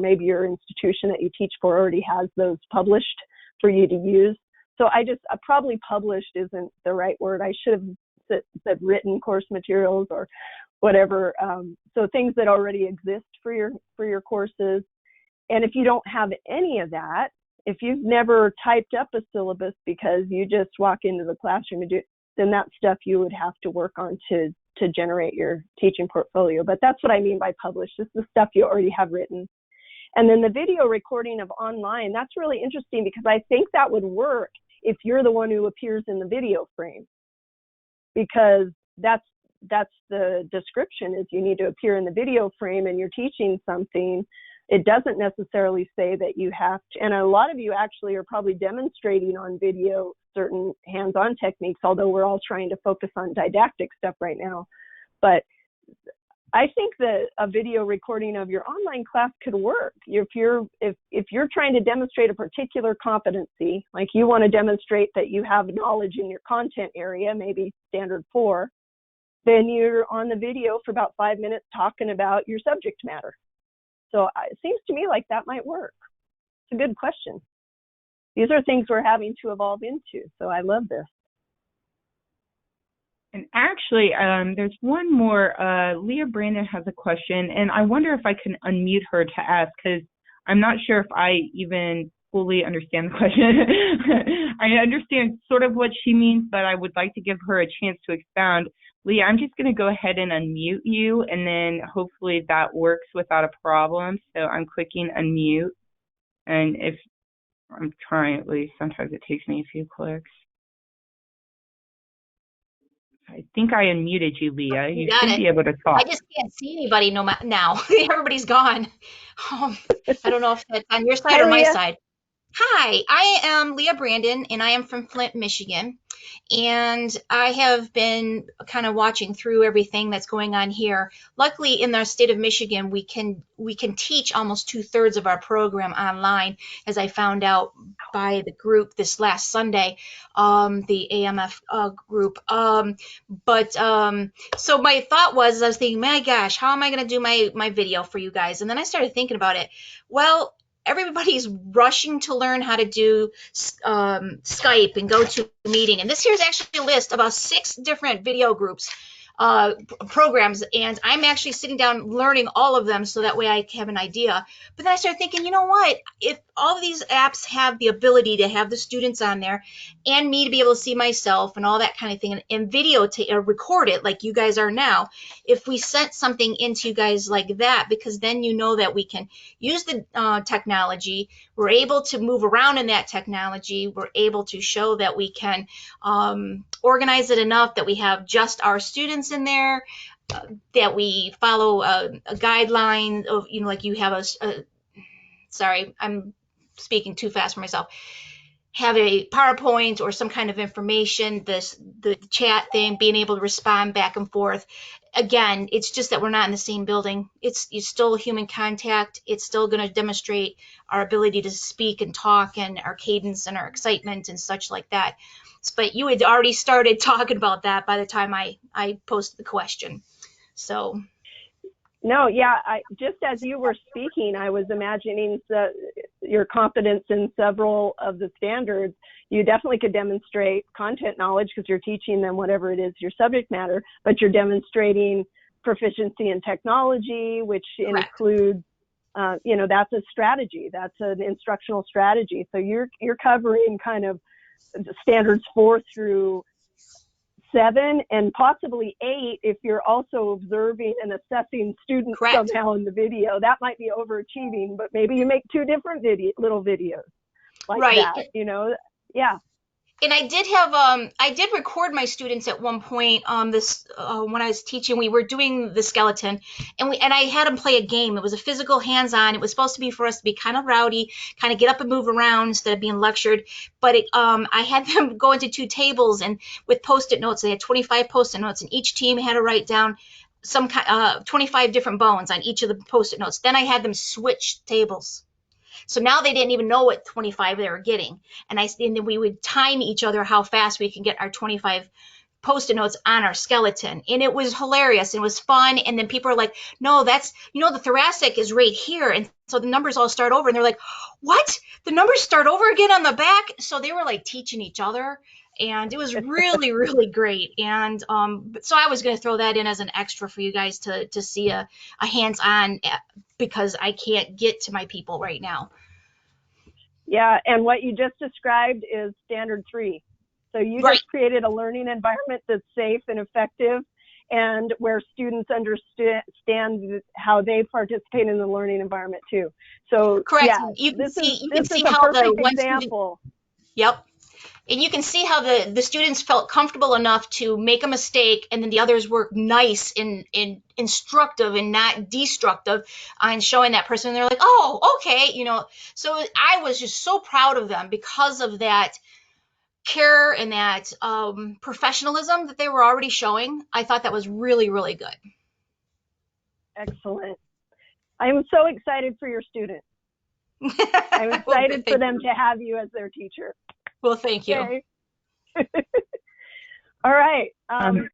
maybe your institution that you teach for already has those published for you to use. So probably published isn't the right word. I should have said written course materials or whatever. So things that already exist for your courses. And if you don't have any of that, if you've never typed up a syllabus because you just walk into the classroom and do it, then that stuff you would have to work on to generate your teaching portfolio. But that's what I mean by published. It's the stuff you already have written. And then the video recording of online, that's really interesting because I think that would work if you're the one who appears in the video frame, because that's the description, is you need to appear in the video frame and you're teaching something. It doesn't necessarily say that you have to, and a lot of you actually are probably demonstrating on video certain hands-on techniques, although we're all trying to focus on didactic stuff right now. But I think that a video recording of your online class could work. If you're trying to demonstrate a particular competency, like you want to demonstrate that you have knowledge in your content area, maybe standard 4, then you're on the video for about 5 minutes talking about your subject matter. So it seems to me like that might work. It's a good question. These are things we're having to evolve into, so I love this. And actually, there's one more. Leah Brandon has a question, and I wonder if I can unmute her to ask, because I'm not sure if I even fully understand the question. I understand sort of what she means, but I would like to give her a chance to expound. Leah, I'm just going to go ahead and unmute you, and then hopefully that works without a problem. So I'm clicking unmute, and if I'm trying, at least sometimes it takes me a few clicks. I think I unmuted you, Leah. You should be able to talk. I just can't see anybody now. Everybody's gone. I don't know if that's on your side or my side. Hi, I am Leah Brandon, and I am from Flint, Michigan. And I have been kind of watching through everything that's going on here. Luckily, in the state of Michigan, we can teach almost 2/3 of our program online, as I found out by the group this last Sunday, the AMF group. So my thought was, I was thinking, my gosh, how am I going to do my video for you guys? And then I started thinking about it. Well, everybody's rushing to learn how to do Skype and GoToMeeting. And this here's actually a list of about 6 different video groups, programs. And I'm actually sitting down learning all of them so that way I have an idea. But then I started thinking, you know what? If all of these apps have the ability to have the students on there and me to be able to see myself and all that kind of thing and video to record it like you guys are now, if we sent something into you guys like that, because then you know that we can use the technology, we're able to move around in that technology, we're able to show that we can organize it enough that we have just our students in there, that we follow a guideline of, like you have sorry, I'm speaking too fast for myself, have a PowerPoint or some kind of information, the chat thing, being able to respond back and forth. Again, it's just that we're not in the same building. It's still human contact. It's still going to demonstrate our ability to speak and talk and our cadence and our excitement and such like that. But you had already started talking about that by the time I posted the question. So. No, yeah, just as you were speaking, I was imagining your competence in several of the standards. You definitely could demonstrate content knowledge because you're teaching them whatever it is, your subject matter, but you're demonstrating proficiency in technology, which Correct. includes, that's a strategy. That's an instructional strategy. So you're covering kind of standards 4 through 7 and possibly 8 if you're also observing and assessing students. Correct. Somehow in the video. That might be overachieving, but maybe you make 2 different little videos like right. that, yeah. And I did record my students at one point when I was teaching. We were doing the skeleton, and I had them play a game. It was a physical hands-on. It was supposed to be for us to be kind of rowdy, kind of get up and move around instead of being lectured. But I had them go into 2 tables and with Post-it notes. They had 25 Post-it notes, and each team had to write down 25 different bones on each of the Post-it notes. Then I had them switch tables. So now they didn't even know what 25 they were getting. And then we would time each other how fast we can get our 25 Post-it notes on our skeleton. And it was hilarious. It was fun. And then people are like, no, that's, the thoracic is right here. And so the numbers all start over. And they're like, what? The numbers start over again on the back? So they were like teaching each other. And it was really, really great. And so I was going to throw that in as an extra for you guys to see a hands-on, because I can't get to my people right now. Yeah, and what you just described is standard 3. So you Right. just created a learning environment that's safe and effective, and where students understand how they participate in the learning environment too. So correct. Yeah, You can see how perfect the one example. Yep. And you can see how the students felt comfortable enough to make a mistake, and then the others were nice and instructive and not destructive on showing that person. And they're like, oh, okay, So I was just so proud of them because of that care and that professionalism that they were already showing. I thought that was really, really good. Excellent. I'm so excited for your students. I'm excited for them to have you as their teacher. Well, thank you. Okay. All right. One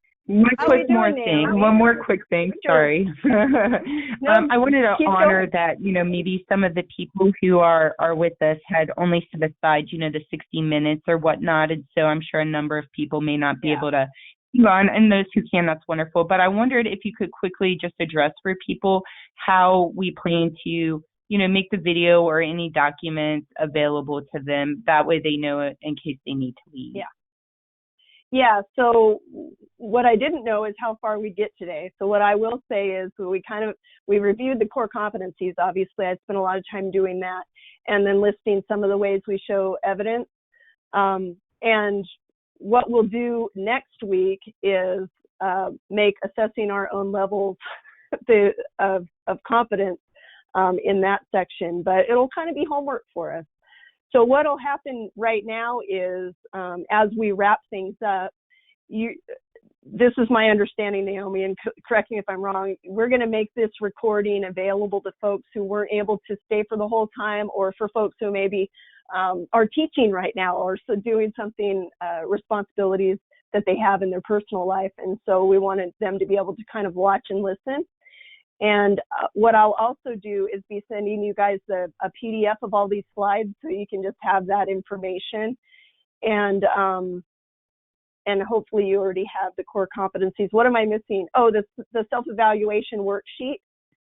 more quick thing. Sure. Sorry. I wanted to honor that, maybe some of the people who are with us had only set aside, the 60 minutes or whatnot. And so I'm sure a number of people may not be able to keep on, and those who can, that's wonderful. But I wondered if you could quickly just address for people how we plan to, make the video or any documents available to them. That way they know it in case they need to leave. Yeah, so what I didn't know is how far we get today. So what I will say is we reviewed the core competencies. Obviously, I spent a lot of time doing that, and then listing some of the ways we show evidence. And what we'll do next week is make assessing our own levels of competence in that section, but it'll kind of be homework for us. So what will happen right now is, as we wrap things up, this is my understanding, Naomi, and correct me if I'm wrong, we're going to make this recording available to folks who weren't able to stay for the whole time, or for folks who maybe are teaching right now, or so doing something, responsibilities that they have in their personal life. And so we wanted them to be able to kind of watch and listen. And what I'll also do is be sending you guys a PDF of all these slides, so you can just have that information. And hopefully you already have the core competencies. What am I missing? Oh, the self-evaluation worksheet.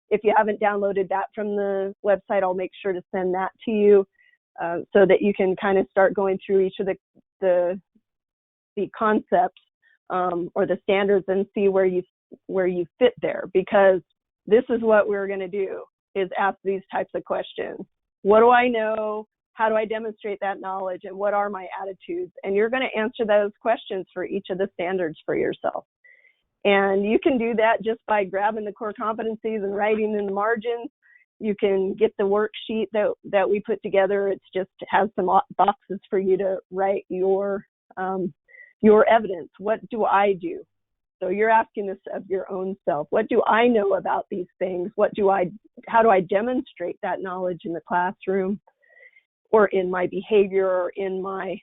If you haven't downloaded that from the website, I'll make sure to send that to you, so that you can kind of start going through each of the concepts, or the standards, and see where you fit there. Because this is what we're going to do, is ask these types of questions. What do I know? How do I demonstrate that knowledge? And what are my attitudes? And you're going to answer those questions for each of the standards for yourself. And you can do that just by grabbing the core competencies and writing in the margins. You can get the worksheet that we put together. It just has some boxes for you to write your evidence. What do I do? So you're asking this of your own self. What do I know about these things? How do I demonstrate that knowledge in the classroom, or in my behavior, or in my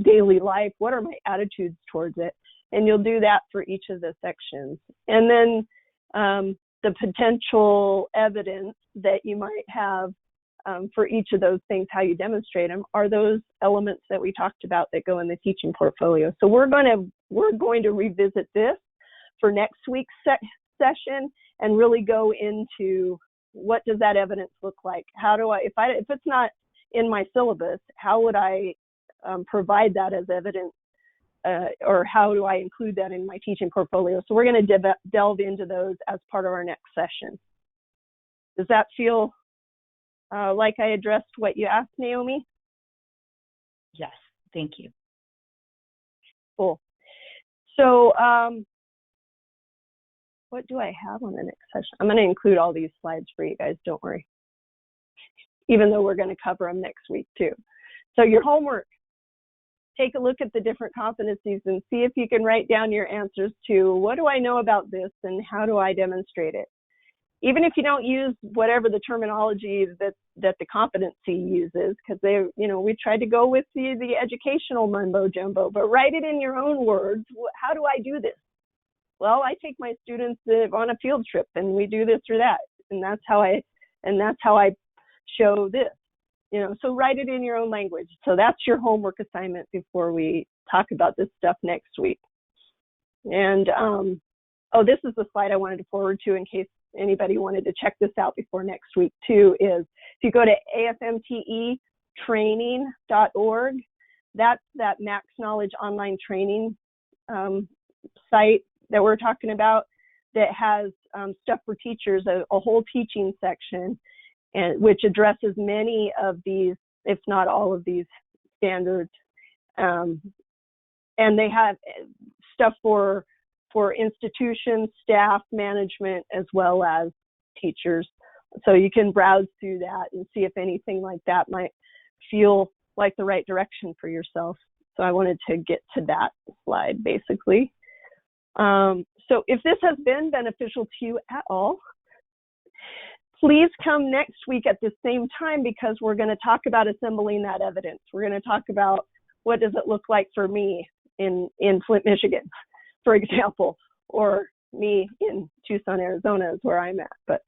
daily life? What are my attitudes towards it? And you'll do that for each of the sections. And then the potential evidence that you might have for each of those things, how you demonstrate them, are those elements that we talked about that go in the teaching portfolio. So we're going to revisit this for next week's session, and really go into what does that evidence look like? How do if it's not in my syllabus, how would I provide that as evidence, or how do I include that in my teaching portfolio? So we're going to delve into those as part of our next session. Does that feel like I addressed what you asked, Naomi? Yes, thank you. Cool. So what do I have on the next session? I'm going to include all these slides for you guys, don't worry. Even though we're going to cover them next week too. So your homework, take a look at the different competencies and see if you can write down your answers to what do I know about this and how do I demonstrate it. Even if you don't use whatever the terminology that the competency uses, because we tried to go with the educational mumbo jumbo, but write it in your own words. How do I do this? Well, I take my students on a field trip and we do this or that, and that's how I show this. So write it in your own language. So that's your homework assignment before we talk about this stuff next week. And this is the slide I wanted to forward to in case anybody wanted to check this out before next week too, is if you go to afmtetraining.org, that's that Max Knowledge online training site that we're talking about, that has stuff for teachers, a whole teaching section, and which addresses many of these, if not all of these standards. And they have stuff for institutions, staff, management, as well as teachers. So you can browse through that and see if anything like that might feel like the right direction for yourself. So I wanted to get to that slide basically. So if this has been beneficial to you at all, please come next week at the same time, because we're going to talk about assembling that evidence. We're going to talk about what does it look like for me in Flint, Michigan, for example, or me in Tucson, Arizona is where I'm at. But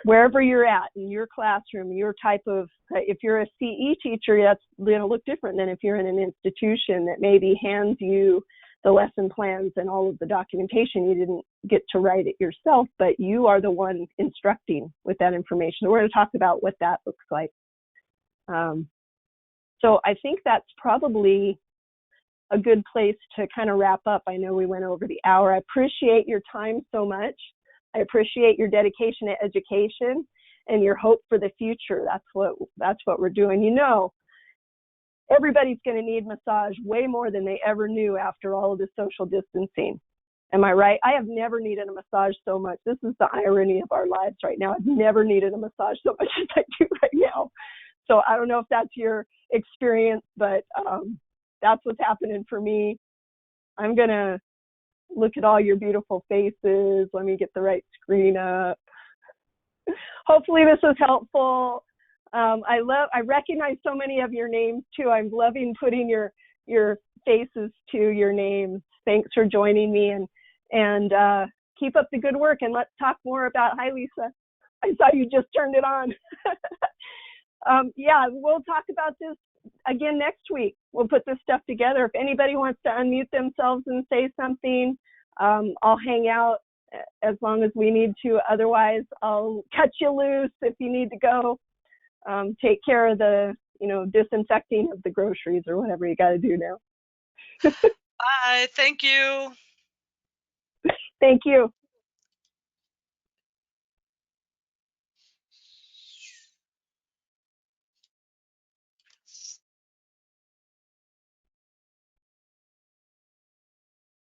wherever you're at in your classroom, your type of, if you're a CE teacher, that's going to look different than if you're in an institution that maybe hands you the lesson plans and all of the documentation. You didn't get to write it yourself, but you are the one instructing with that information. So we're going to talk about what that looks like. So I think that's probably a good place to kind of wrap up. I know we went over the hour. I appreciate your time so much. I appreciate your dedication to education and your hope for the future. That's what we're doing. Everybody's going to need massage way more than they ever knew after all of the social distancing. Am I right? I have never needed a massage so much. This is the irony of our lives right now. I've never needed a massage so much as I do right now. So I don't know if that's your experience, but that's what's happening for me. I'm going to look at all your beautiful faces. Let me get the right screen up. Hopefully this was helpful. I recognize so many of your names too. I'm loving putting your faces to your names. Thanks for joining me, and keep up the good work, and let's talk more about, hi Lisa, I saw you just turned it on. Yeah, we'll talk about this again next week. We'll put this stuff together. If anybody wants to unmute themselves and say something, I'll hang out as long as we need to. Otherwise, I'll cut you loose if you need to go. Take care of the, disinfecting of the groceries or whatever you got to do now. Bye. Thank you. Thank you.